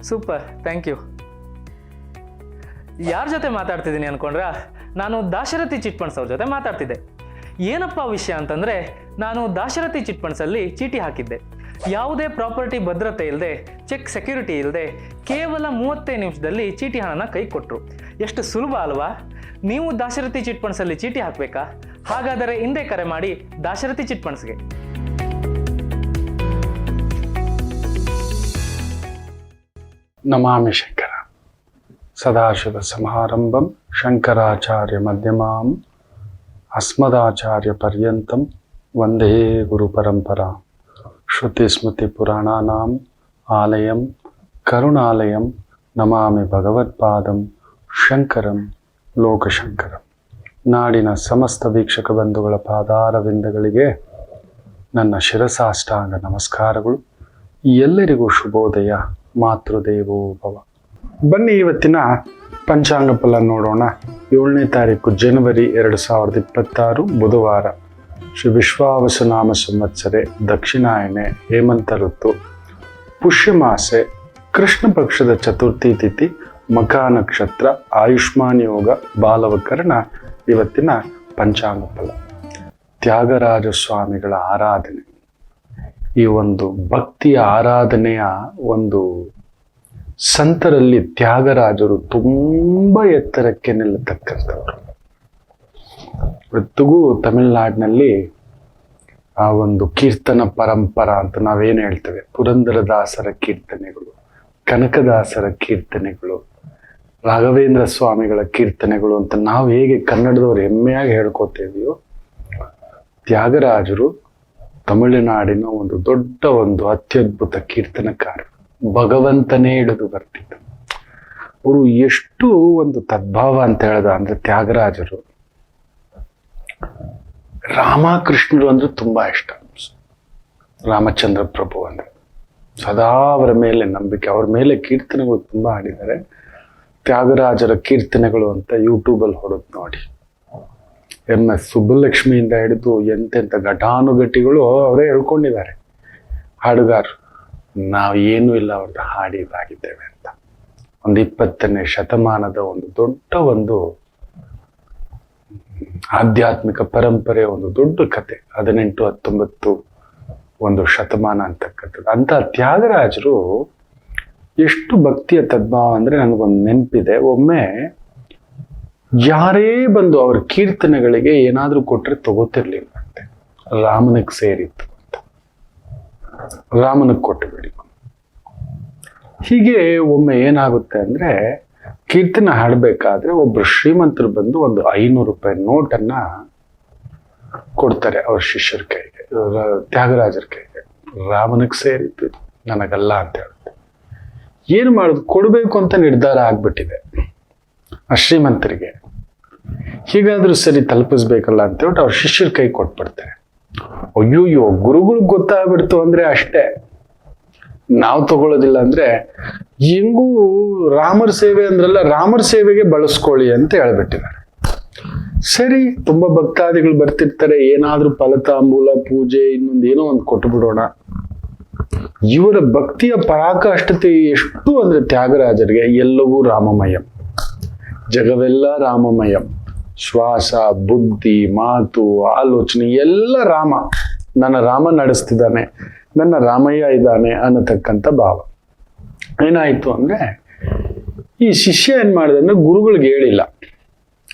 Super, thank you. ಯಾರ ಜೊತೆ ಮಾತಾಡ್ತಿದ್ದೀನಿ ಅನ್ಕೊಂಡ್ರಾ? ನಾನು ದಾಶರಥಿ ಚಿಟ್ ಫಂಡ್ಸ್ ಅವ್ರ ಜೊತೆ ಮಾತಾಡ್ತಿದ್ದೆ. ಏನಪ್ಪ ವಿಷಯ ಅಂತಂದರೆ, ನಾನು ದಾಶರಥಿ ಚಿಟ್ ಫಂಡ್ಸಲ್ಲಿ ಚೀಟಿ ಹಾಕಿದ್ದೆ. ಯಾವುದೇ ಪ್ರಾಪರ್ಟಿ ಭದ್ರತೆ ಇಲ್ಲದೆ, ಚೆಕ್ ಸೆಕ್ಯೂರಿಟಿ ಇಲ್ಲದೆ, ಕೇವಲ 35 ನಿಮಿಷದಲ್ಲಿ ಚೀಟಿ ಹಣನ ಕೈ ಕೊಟ್ಟರು. ಎಷ್ಟು ಸುಲಭ ಅಲ್ವಾ? ನೀವು ದಾಶರಥಿ ಚಿಟ್ ಫಂಡ್ಸಲ್ಲಿ ಚೀಟಿ ಹಾಕಬೇಕಾ? ಹಾಗಾದರೆ ಹಿಂದೆ ಕರೆ ಮಾಡಿ ದಾಶರಥಿ ಚಿಟ್ ಫಂಡ್ಸ್ಗೆ. ನಮಾಮಿ ಶಂಕರ ಸದಾಶಿವ ಸಮಾರಂಭಂ ಶಂಕರಾಚಾರ್ಯ ಮಧ್ಯಮಾಂ ಅಸ್ಮದಾಚಾರ್ಯ ಪರ್ಯಂತಂ ವಂದೇ ಗುರು ಪರಂಪರಾ. ಶ್ರುತಿ ಸ್ಮೃತಿ ಪುರಾಣಾನಾಂ ಆಲಯಂ ಕರುಣಾಲಯಂ ನಮಾಮಿ ಭಗವತ್ಪಾದಂ ಶಂಕರಂ ಲೋಕಶಂಕರಂ. ನಾಡಿನ ಸಮಸ್ತ ವೀಕ್ಷಕ ಬಂಧುಗಳ ಪಾದಾರವಿಂದಗಳಿಗೆ ನನ್ನ ಶಿರಸಾಷ್ಟಾಂಗ ನಮಸ್ಕಾರಗಳು. ಎಲ್ಲರಿಗೂ ಶುಭೋದಯ. ಮಾತೃದೇವೋ ಭವ. ಬನ್ನಿ ಇವತ್ತಿನ ಪಂಚಾಂಗ ಫಲ ನೋಡೋಣ. 7ನೇ ತಾರೀಕು ಜನವರಿ 2026 ಬುಧವಾರ. ಶ್ರೀ ವಿಶ್ವಾವಸುನಾಮ ಸಂವತ್ಸರೆ, ದಕ್ಷಿಣಾಯನೆ, ಹೇಮಂತ ಋತು, ಪುಷ್ಯಮಾಸೆ, ಕೃಷ್ಣ ಪಕ್ಷದ ಚತುರ್ಥಿ ತಿಥಿ, ಮಖಾ ನಕ್ಷತ್ರ, ಆಯುಷ್ಮಾನ್ ಯೋಗ, ಬಾಲವಕರಣ. ಇವತ್ತಿನ ಪಂಚಾಂಗ ಫಲ. ತ್ಯಾಗರಾಜ ಸ್ವಾಮಿಗಳ ಆರಾಧನೆ. ಈ ಒಂದು ಭಕ್ತಿಯ ಆರಾಧನೆಯ ಒಂದು ಸಂತರಲ್ಲಿ ತ್ಯಾಗರಾಜರು ತುಂಬ ಎತ್ತರಕ್ಕೆ ನಿಲ್ಲತಕ್ಕಂಥವ್ರು. ಇವತ್ತಿಗೂ ತಮಿಳುನಾಡಿನಲ್ಲಿ ಆ ಒಂದು ಕೀರ್ತನ ಪರಂಪರಾ ಅಂತ ನಾವೇನು ಹೇಳ್ತೇವೆ, ಪುರಂದರದಾಸರ ಕೀರ್ತನೆಗಳು, ಕನಕದಾಸರ ಕೀರ್ತನೆಗಳು, ರಾಘವೇಂದ್ರ ಸ್ವಾಮಿಗಳ ಕೀರ್ತನೆಗಳು ಅಂತ ನಾವು ಹೇಗೆ ಕನ್ನಡದವರು ಹೆಮ್ಮೆಯಾಗಿ ಹೇಳ್ಕೊತೇವೆಯೋ, ತ್ಯಾಗರಾಜರು ತಮಿಳುನಾಡಿನ ಒಂದು ಅತ್ಯದ್ಭುತ ಕೀರ್ತನಕಾರ. ಭಗವಂತನೇ ಹಿಡಿದು ಬರ್ತಿದ್ದ. ಅವರು ಎಷ್ಟು ಒಂದು ತದ್ಭಾವ ಅಂತ ಹೇಳ್ದ ಅಂದ್ರೆ, ತ್ಯಾಗರಾಜರು ರಾಮಕೃಷ್ಣರು ಅಂದ್ರೆ ತುಂಬಾ ಇಷ್ಟ. ರಾಮಚಂದ್ರ ಪ್ರಭು ಅಂದ್ರೆ ಸದಾ ಅವರ ಮೇಲೆ ನಂಬಿಕೆ. ಅವ್ರ ಮೇಲೆ ಕೀರ್ತನೆಗಳು ತುಂಬಾ ಹಾಡಿದ್ದಾರೆ. ತ್ಯಾಗರಾಜರ ಕೀರ್ತನೆಗಳು ಅಂತ ಯೂಟ್ಯೂಬಲ್ಲಿ ಹೊಡೆದು ನೋಡಿ. MS ಸುಬ್ಬಲಕ್ಷ್ಮಿಯಿಂದ ಹಿಡಿದು ಎಂತೆಂಥ ಘಟಾನುಘಟಿಗಳು ಅವರೇ ಹೇಳ್ಕೊಂಡಿದ್ದಾರೆ, ಹಾಡುಗಾರರು. ನಾವು ಏನೂ ಇಲ್ಲ ಅವ್ರದ್ದು ಹಾಡಿದಾಗಿದ್ದೇವೆ ಅಂತ. ಒಂದು 20ನೇ ಶತಮಾನದ ಒಂದು ದೊಡ್ಡ ಒಂದು ಆಧ್ಯಾತ್ಮಿಕ ಪರಂಪರೆ, ಒಂದು ದೊಡ್ಡ ಕತೆ. 18, 19 ಒಂದು ಶತಮಾನ ಅಂತಕ್ಕಂಥದ್ದು. ಅಂತ ತ್ಯಾಗರಾಜರು ಎಷ್ಟು ಭಕ್ತಿಯ ತದ್ಭಾವ ಅಂದ್ರೆ, ನನಗೊಂದು ನೆನಪಿದೆ. ಒಮ್ಮೆ ಯಾರೇ ಬಂದು ಅವ್ರ ಕೀರ್ತನೆಗಳಿಗೆ ಏನಾದ್ರೂ ಕೊಟ್ರೆ ತಗೋತಿರ್ಲಿಲ್ಲ ಅಂತೆ. ರಾಮನಿಗೆ ಸೇರಿತ್ತು ಅಂತ, ರಾಮನಿಗೆ ಕೊಟ್ಟು ಬಿಡಿ. ಹೀಗೆ ಒಮ್ಮೆ ಏನಾಗುತ್ತೆ ಅಂದ್ರೆ, ಕೀರ್ತನೆ ಹಾಡ್ಬೇಕಾದ್ರೆ ಒಬ್ರು ಶ್ರೀಮಂತರು ಬಂದು ಒಂದು 500 ರೂಪಾಯಿ ನೋಟನ್ನ ಕೊಡ್ತಾರೆ ಅವ್ರ ಶಿಷ್ಯರ ಕೈಗೆ, ತ್ಯಾಗರಾಜರ ಕೈಗೆ. ರಾಮನಿಗೆ ಸೇರಿತ್ತು, ನನಗಲ್ಲ ಅಂತ ಹೇಳುತ್ತೆ. ಏನು ಮಾಡೋದು, ಕೊಡ್ಬೇಕು ಅಂತ ನಿರ್ಧಾರ ಆಗ್ಬಿಟ್ಟಿದೆ ಆ ಶ್ರೀಮಂತರಿಗೆ. ಹೀಗಾದ್ರೂ ಸರಿ ತಲುಪಿಸ್ಬೇಕಲ್ಲ ಅಂತ ಹೇಳ್ಬಿಟ್ಟು ಅವ್ರ ಶಿಷ್ಯರ ಕೈ ಕೊಟ್ಬಿಡ್ತಾರೆ. ಅಯ್ಯೋಯ್ಯೋ, ಗುರುಗಳಿಗೆ ಗೊತ್ತಾಗ್ಬಿಡ್ತು ಅಂದ್ರೆ ಅಷ್ಟೇ, ನಾವು ತಗೊಳ್ಳೋದಿಲ್ಲ ಅಂದ್ರೆ, ಹೆಂಗೂ ರಾಮರ ಸೇವೆ ಅಂದ್ರಲ್ಲ, ರಾಮರ ಸೇವೆಗೆ ಬಳಸ್ಕೊಳ್ಳಿ ಅಂತ ಹೇಳ್ಬಿಟ್ಟಿದ್ದಾರೆ. ಸರಿ, ತುಂಬಾ ಭಕ್ತಾದಿಗಳು ಬರ್ತಿರ್ತಾರೆ, ಏನಾದ್ರೂ ಫಲತಾಂಬೂಲ, ಪೂಜೆ, ಇನ್ನೊಂದು ಏನೋ ಒಂದು ಕೊಟ್ಟು ಬಿಡೋಣ. ಇವರ ಭಕ್ತಿಯ ಪರಾಕಾಷ್ಠತೆ ಎಷ್ಟು ಅಂದ್ರೆ, ತ್ಯಾಗರಾಜರಿಗೆ ಎಲ್ಲವೂ ರಾಮಮಯಂ, ಜಗವೆಲ್ಲ ರಾಮಮಯಂ. ಶ್ವಾಸ, ಬುದ್ಧಿ, ಮಾತು, ಆಲೋಚನೆ ಎಲ್ಲ ರಾಮ. ನನ್ನ ರಾಮ ನಡೆಸ್ತಿದ್ದಾನೆ, ನನ್ನ ರಾಮಯ್ಯ ಇದ್ದಾನೆ ಅನ್ನತಕ್ಕಂಥ ಭಾವ. ಏನಾಯ್ತು ಅಂದ್ರೆ, ಈ ಶಿಷ್ಯ ಏನ್ ಮಾಡಿದೆ ಅಂದ್ರೆ, ಗುರುಗಳಿಗೆ ಹೇಳಿಲ್ಲ.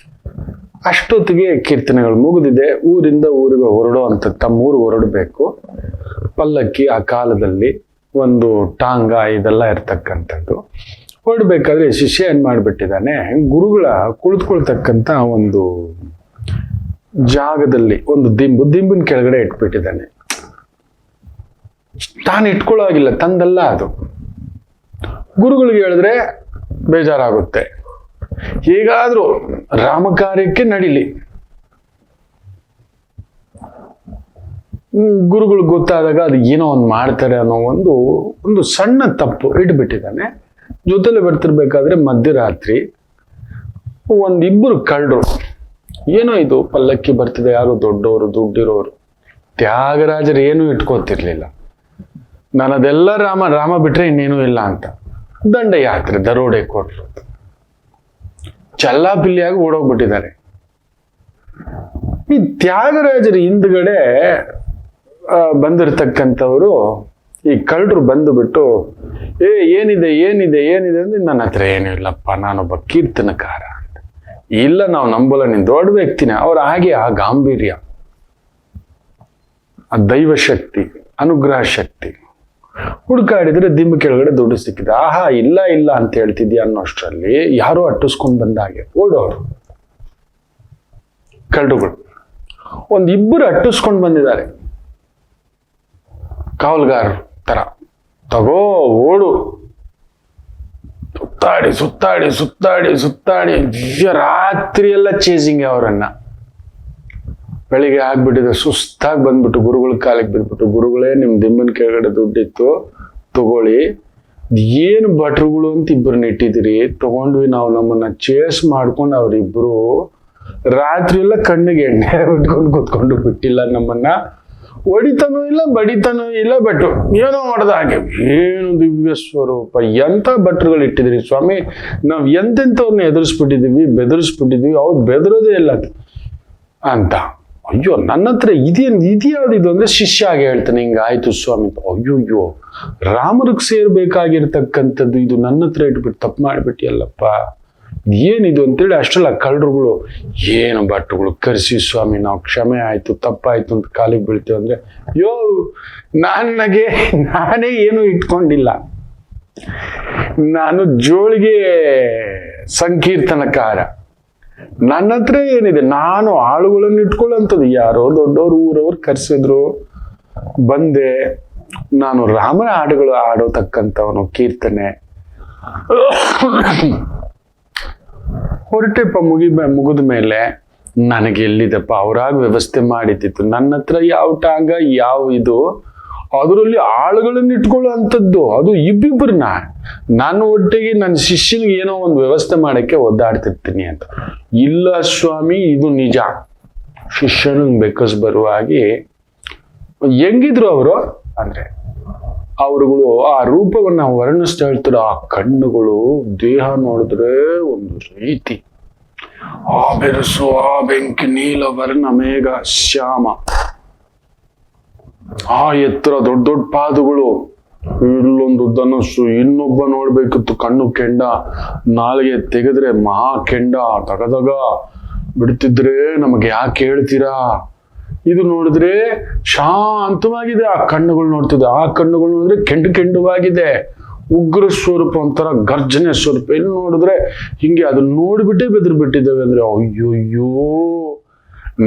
ಅಷ್ಟೊತ್ತಿಗೆ ಕೀರ್ತನೆಗಳು ಮುಗಿದಿದೆ. ಊರಿಂದ ಊರಿಗೆ ಹೊರಡೋ ಅಂತ, ತಮ್ಮ ಊರಿಗೆ ಹೊರಡಬೇಕು. ಪಲ್ಲಕ್ಕಿ ಆ ಕಾಲದಲ್ಲಿ ಒಂದು ಟಾಂಗ ಇದೆಲ್ಲ ಇರ್ತಕ್ಕಂಥದ್ದು. ಹೊರಡ್ಬೇಕಾದ್ರೆ ಶಿಷ್ಯ ಏನ್ ಮಾಡ್ಬಿಟ್ಟಿದ್ದಾನೆ, ಗುರುಗಳ ಕುಳಿತುಕೊಳ್ತಕ್ಕಂಥ ಒಂದು ಜಾಗದಲ್ಲಿ ಒಂದು ದಿಂಬಿನ ಕೆಳಗಡೆ ಇಟ್ಬಿಟ್ಟಿದ್ದಾನೆ. ತಾನು ಇಟ್ಕೊಳ್ಳೋ ಆಗಿಲ್ಲ, ತಂದಲ್ಲ ಅದು. ಗುರುಗಳಿಗೆ ಹೇಳಿದ್ರೆ ಬೇಜಾರಾಗುತ್ತೆ. ಹೇಗಾದ್ರೂ ರಾಮಕಾರ್ಯಕ್ಕೆ ನಡಿಲಿ. ಗುರುಗಳು ಗೊತ್ತಾದಾಗ ಅದು ಏನೋ ಒಂದು ಮಾಡ್ತಾರೆ ಅನ್ನೋ ಒಂದು ಸಣ್ಣ ತಪ್ಪು ಇಟ್ಬಿಟ್ಟಿದ್ದಾನೆ. ಜೊತೆಲೆ ಬರ್ತಿರ್ಬೇಕಾದ್ರೆ ಮಧ್ಯರಾತ್ರಿ ಒಂದಿಬ್ಬರು ಕಳ್ಳರು, ಏನೋ ಇದು ಪಲ್ಲಕ್ಕಿ ಬರ್ತಿದೆ, ಯಾರು ದೊಡ್ಡವರು ದುಡ್ಡಿರೋರು. ತ್ಯಾಗರಾಜರು ಏನೂ ಇಟ್ಕೋತಿರ್ಲಿಲ್ಲ. ನನ್ನದೆಲ್ಲ ರಾಮ ಬಿಟ್ರೆ ಇನ್ನೇನೂ ಇಲ್ಲ ಅಂತ. ದಂಡಯಾತ್ರೆ, ದರೋಡೆಕೋರರು ಚಲ್ಲಾಪಿಲ್ಲಿಯಾಗಿ ಓಡೋಗ್ಬಿಟ್ಟಿದ್ದಾರೆ. ಈ ತ್ಯಾಗರಾಜರ ಹಿಂದ್ಗಡೆ ಬಂದಿರತಕ್ಕಂಥವ್ರು ಈ ಕಳ್ಳರು ಬಂದುಬಿಟ್ಟು ಏನಿದೆ ಏನಿದೆ ಏನಿದೆ ಅಂದ್ರೆ ನನ್ನ ಹತ್ರ ಏನೂ ಇಲ್ಲಪ್ಪ, ನಾನೊಬ್ಬ ಕೀರ್ತನಕಾರ ಅಂತ. ಇಲ್ಲ, ನಾವು ನಂಬಲ್ಲ, ನೀನು ದೊಡ್ಡ ವ್ಯಕ್ತಿನೇ. ಅವ್ರ ಹಾಗೆ ಆ ಗಾಂಭೀರ್ಯ, ಆ ದೈವ ಶಕ್ತಿ, ಅನುಗ್ರಹ ಶಕ್ತಿ. ಹುಡುಕಾಡಿದ್ರೆ ದಿಂಬು ಕೆಳಗಡೆ ದುಡ್ಡು ಸಿಕ್ಕಿದೆ. ಆಹಾ, ಇಲ್ಲ ಇಲ್ಲ ಅಂತ ಹೇಳ್ತಿದ್ಯಾ ಅನ್ನೋಷ್ಟರಲ್ಲಿ ಯಾರೋ ಅಟ್ಟಿಸ್ಕೊಂಡು ಬಂದಾಗೆ ಓಡೋರು ಕಳ್ಳರುಗಳು. ಒಂದಿಬ್ಬರು ಅಟ್ಟಿಸ್ಕೊಂಡು ಬಂದಿದ್ದಾರೆ, ಕಾವಲ್ಗಾರರು ತರ. ತಗೋ ಓಡು. ಸುತ್ತಾಡಿ ಸುತ್ತಾಡಿ ಸುತ್ತಾಡಿ ಸುತ್ತಾಡಿ ರಾತ್ರಿ ಎಲ್ಲ ಚೇಸಿಂಗ್ ಅವರನ್ನ. ಬೆಳಿಗ್ಗೆ ಆಗ್ಬಿಟ್ಟಿದೆ, ಸುಸ್ತಾಗಿ ಬಂದ್ಬಿಟ್ಟು ಗುರುಗಳ ಕಾಲಿಗೆ ಬಿದ್ಬಿಟ್ಟು, ಗುರುಗಳೇ ನಿಮ್ ದಿಂಬನ ಕೆಳಗಡೆ ದುಡ್ಡಿತ್ತು, ತಗೊಳ್ಳಿ. ಏನು ಭಟ್ರುಗಳು ಅಂತ ಇಬ್ಬರನ್ನ ಇಟ್ಟಿದ್ದೀರಿ, ತಗೊಂಡ್ವಿ ನಾವು. ನಮ್ಮನ್ನ ಚೇಸ್ ಮಾಡ್ಕೊಂಡು ಅವರಿಬ್ರು ರಾತ್ರಿ ಎಲ್ಲ ಕಣ್ಣಿಗೆ ಎಣ್ಣೆ ಬಿಟ್ಕೊಂಡು ಕೂತ್ಕೊಂಡು ಬಿಟ್ಟಿಲ್ಲ ನಮ್ಮನ್ನ. ಹೊಡಿತಾನೂ ಇಲ್ಲ, ಬಡಿತಾನೂ ಇಲ್ಲ, ಬಟ್ ಏನೋ ಮಾಡ್ದ ಹಾಗೆ. ಏನು ದಿವ್ಯ ಸ್ವರೂಪ, ಎಂಥ ಭಟ್ರುಗಳು ಇಟ್ಟಿದ್ರಿ ಸ್ವಾಮಿ, ನಾವ್ ಎಂತೆಂಥವ್ರನ್ನ ಎದುರಿಸ್ಬಿಟ್ಟಿದೀವಿ, ಬೆದರಿಸ್ಬಿಟ್ಟಿದೀವಿ, ಅವ್ರು ಬೆದರೋದೇ ಇಲ್ಲ ಅಂತ. ಅಯ್ಯೋ, ನನ್ನ ಹತ್ರ ಇದ್ಯಾವ್ದಿದು ಅಂದ್ರೆ ಶಿಷ್ಯ ಆಗಿ ಹೇಳ್ತಾನೆ, ಹಿಂಗಾಯ್ತು ಸ್ವಾಮಿ. ಅಯ್ಯೋ, ರಾಮರಿಗೆ ಸೇರ್ಬೇಕಾಗಿರ್ತಕ್ಕಂಥದ್ದು ಇದು ನನ್ನ ಹತ್ರ ಇಟ್ಬಿಟ್ಟು ತಪ್ಪು ಮಾಡ್ಬಿಟ್ಟಿಯಲ್ಲಪ್ಪ, ಏನಿದು ಅಂತೇಳಿ ಅಷ್ಟೆಲ್ಲ ಕಳ್ಳರುಗಳು, ಏನು ಭಟ್ರುಗಳು, ಕರ್ಸಿ ಸ್ವಾಮಿ, ನಾವು ಕ್ಷಮೆ ಆಯ್ತು, ತಪ್ಪಾಯ್ತು ಅಂತ ಕಾಲಿಗೆ ಬೀಳ್ತೇವೆ ಅಂದ್ರೆ, ನಾನೇ ಏನು ಇಟ್ಕೊಂಡಿಲ್ಲ, ನಾನು ಜೋಳಿಗೆ ಸಂಕೀರ್ತನಕಾರ, ನನ್ನ ಹತ್ರ ಏನಿದೆ, ನಾನು ಆಳುಗಳನ್ನು ಇಟ್ಕೊಳ್ಳೋಂಥದ್ದು. ಯಾರೋ ದೊಡ್ಡವರು ಊರವ್ರು ಕರ್ಸಿದ್ರು, ಬಂದೆ. ನಾನು ರಾಮನ ಹಾಡುಗಳು ಆಡೋತಕ್ಕಂಥವನು, ಕೀರ್ತನೆ. ಹೊರಟೆಪ್ಪ, ಮುಗಿದ ಮೇಲೆ ನನಗೆ ಎಲ್ಲಿದಪ್ಪ, ಅವರಾಗ ವ್ಯವಸ್ಥೆ ಮಾಡಿದ್ದಿತ್ತು. ನನ್ನ ಹತ್ರ ಯಾವ ಟಾಂಗ, ಯಾವ ಇದು, ಅದರಲ್ಲಿ ಆಳುಗಳನ್ನ ಇಟ್ಕೊಳ್ಳೋ ಅಂಥದ್ದು, ಅದು ಇಬ್ಬಿಬ್ಬರನ್ನ. ನಾನು ಒಟ್ಟಿಗೆ ನನ್ನ ಶಿಷ್ಯನಿಗೆ ಏನೋ ಒಂದು ವ್ಯವಸ್ಥೆ ಮಾಡಕ್ಕೆ ಒದ್ದಾಡ್ತಿರ್ತೀನಿ ಅಂತ. ಇಲ್ಲ ಸ್ವಾಮಿ, ಇದು ನಿಜ. ಶಿಷ್ಯನಿಗೆ ಬೆಕ್ಕಸ್ ಬರುವಾಗಿ ಹೆಂಗಿದ್ರು ಅವರು ಅಂದ್ರೆ, ಅವರುಗಳು ಆ ರೂಪವನ್ನ ವರ್ಣಿಸ್ತಾ ಹೇಳ್ತಾರೆ. ಆ ಕಣ್ಣುಗಳು, ದೇಹ ನೋಡಿದ್ರೆ ಒಂದು ರೀತಿ, ಆ ಬೆರಸು, ಆ ಬೆಂಕಿ, ನೀಲ ವರ್ಣ ಮೇಘ ಶ್ಯಾಮ, ಆ ಎತ್ತರ, ದೊಡ್ಡ ದೊಡ್ಡ ಪಾದಗಳು, ಇಲ್ಲೊಂದು ಧನಸ್ಸು, ಇನ್ನೊಬ್ಬ ನೋಡ್ಬೇಕಿತ್ತು ಕಣ್ಣು ಕೆಂಡ, ನಾಲಿಗೆ ತೆಗೆದ್ರೆ ಮಹಾ ಕೆಂಡ, ತಗದಗ ಬಿಡ್ತಿದ್ರೆ ನಮಗೆ ಯಾಕೆ ಹೇಳ್ತೀರಾ, ಇದು ನೋಡಿದ್ರೆ ಶಾಂತವಾಗಿದೆ. ಆ ಕಣ್ಣುಗಳು ನೋಡ್ತಿದ್ದೆ, ಆ ಕಣ್ಣುಗಳು ನೋಡಿದ್ರೆ ಕೆಂಡವಾಗಿದೆ, ಉಗ್ರ ಸ್ವರೂಪ, ಒಂಥರ ಗರ್ಜನೆ ಸ್ವರೂಪ. ಇಲ್ಲಿ ನೋಡಿದ್ರೆ ಹಿಂಗೆ, ಅದನ್ನ ನೋಡ್ಬಿಟ್ಟೇ ಬೆದ್ರು ಬಿಟ್ಟಿದ್ದೇವೆ ಅಂದ್ರೆ, ಅಯ್ಯೋಯ್ಯೋ,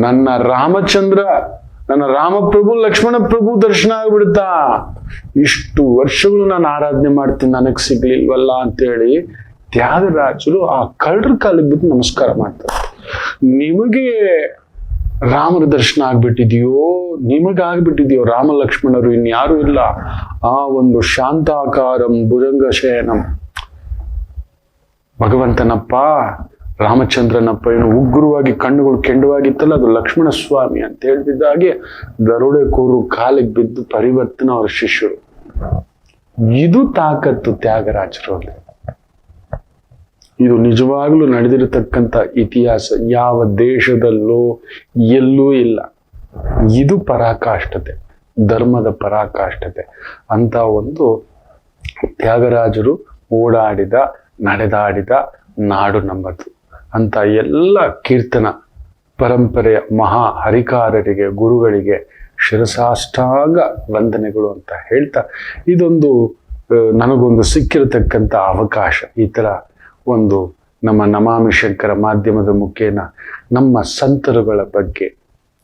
ನನ್ನ ರಾಮಚಂದ್ರ, ನನ್ನ ರಾಮಪ್ರಭು, ಲಕ್ಷ್ಮಣ ಪ್ರಭು ದರ್ಶನ ಆಗ್ಬಿಡುತ್ತಾ. ಇಷ್ಟು ವರ್ಷಗಳು ನಾನು ಆರಾಧನೆ ಮಾಡ್ತೀನಿ, ನನಗ್ ಸಿಗ್ಲಿಲ್ವಲ್ಲ ಅಂತೇಳಿ ತ್ಯಾಗರಾಜರು ಆ ಕಳ್ಳರ ಕಾಲಿಗೆ ಬಿದ್ದು ನಮಸ್ಕಾರ ಮಾಡ್ತಾರೆ. ನಿಮಗೆ ರಾಮನ ದರ್ಶನ ಆಗ್ಬಿಟ್ಟಿದೆಯೋ, ನಿಮಗಾಗ್ಬಿಟ್ಟಿದೆಯೋ, ರಾಮ ಲಕ್ಷ್ಮಣರು ಇನ್ಯಾರು ಇಲ್ಲ. ಆ ಒಂದು ಶಾಂತಾಕಾರಂ ಭುಜಂಗ ಶಯನಂ ಭಗವಂತನಪ್ಪ, ರಾಮಚಂದ್ರನಪ್ಪ, ಏನು ಉಗ್ರವಾಗಿ ಕಣ್ಣುಗಳು ಕೆಂಡವಾಗಿತ್ತಲ್ಲ, ಅದು ಲಕ್ಷ್ಮಣ ಸ್ವಾಮಿ ಅಂತ ಹೇಳ್ತಿದ್ದಾಗೆ ದರೋಡೆಕೋರರು ಕಾಲಿಗೆ ಬಿದ್ದು ಪರಿವರ್ತನ ಅವರ ಶಿಷ್ಯರು. ಇದು ತಾಕತ್ತು ತ್ಯಾಗರಾಜರಲ್ಲಿ. ಇದು ನಿಜವಾಗ್ಲೂ ನಡೆದಿರತಕ್ಕಂಥ ಇತಿಹಾಸ ಯಾವ ದೇಶದಲ್ಲೂ ಎಲ್ಲೂ ಇಲ್ಲ. ಇದು ಪರಾಕಾಷ್ಠತೆ, ಧರ್ಮದ ಪರಾಕಾಷ್ಠತೆ ಅಂತ ಒಂದು ತ್ಯಾಗರಾಜರು ಓಡಾಡಿದ, ನಡೆದಾಡಿದ ನಾಡು ನಮ್ಮದು ಅಂತ ಎಲ್ಲ ಕೀರ್ತನ ಪರಂಪರೆಯ ಮಹಾ ಹರಿಕಾರರಿಗೆ, ಗುರುಗಳಿಗೆ ಶಿರಸಾಷ್ಟಾಂಗ ವಂದನೆಗಳು ಅಂತ ಹೇಳ್ತಾ, ಇದೊಂದು ನನಗೊಂದು ಸಿಕ್ಕಿರತಕ್ಕಂಥ ಅವಕಾಶ. ಈ ಥರ ಒಂದು ನಮ್ಮ ನಮಾಮಿ ಶಂಕರ ಮಾಧ್ಯಮದ ಮುಖೇನ ನಮ್ಮ ಸಂತರುಗಳ ಬಗ್ಗೆ,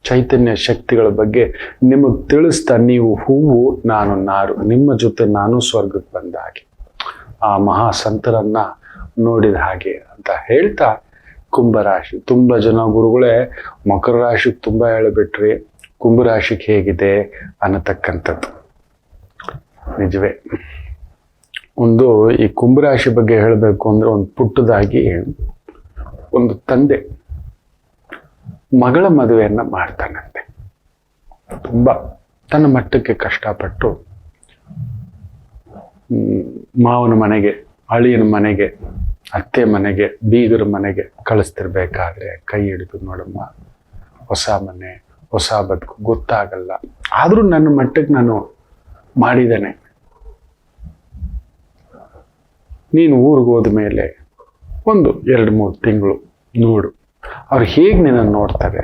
ಚೈತನ್ಯ ಶಕ್ತಿಗಳ ಬಗ್ಗೆ ನಿಮಗೆ ತಿಳಿಸ್ತಾ, ನೀವು ಹೂವು ನಾನು ನಾರು, ನಿಮ್ಮ ಜೊತೆ ನಾನು ಸ್ವರ್ಗಕ್ಕೆ ಬಂದ ಹಾಗೆ, ಆ ಮಹಾ ಸಂತರನ್ನ ನೋಡಿದ ಹಾಗೆ ಅಂತ ಹೇಳ್ತಾ, ಕುಂಭರಾಶಿ ತುಂಬ ಜನ ಗುರುಗಳೇ ಮಕರ ರಾಶಿಗೆ ತುಂಬ ಹೇಳಿಬಿಟ್ರಿ, ಕುಂಭರಾಶಿಗೆ ಹೇಗಿದೆ ಅನ್ನತಕ್ಕಂಥದ್ದು ನಿಜವೇ. ಒಂದು ಈ ಕುಂಭರಾಶಿ ಬಗ್ಗೆ ಹೇಳಬೇಕು ಅಂದ್ರೆ, ಒಂದು ಪುಟ್ಟದಾಗಿ ಒಂದು ತಂದೆ ಮಗಳ ಮದುವೆಯನ್ನ ಮಾಡ್ತಾನಂತೆ. ತುಂಬಾ ತನ್ನ ಮಟ್ಟಕ್ಕೆ ಕಷ್ಟಪಟ್ಟು ಮಾವನ ಮನೆಗೆ ಅಳಿಯನ ಮನೆಗೆ, ಅತ್ತೆ ಮನೆಗೆ, ಬೀಗರ ಮನೆಗೆ ಕಳಿಸ್ತಿರ್ಬೇಕಾದ್ರೆ ಕೈ ಹಿಡಿದು ನೋಡಮ್ಮ, ಹೊಸ ಮನೆ, ಹೊಸ ಬದುಕು ಗೊತ್ತಾಗಲ್ಲ, ಆದರೂ ನನ್ನ ಮಟ್ಟಕ್ಕೆ ನಾನು ಮಾಡಿದ್ದೇನೆ. ನೀನು ಊರಿಗೆ ಹೋದ ಮೇಲೆ ಒಂದು 2-3 ತಿಂಗಳು ನೋಡು, ಅವ್ರು ಹೇಗೆ ನಿನ್ನನ್ನು ನೋಡ್ತಾರೆ,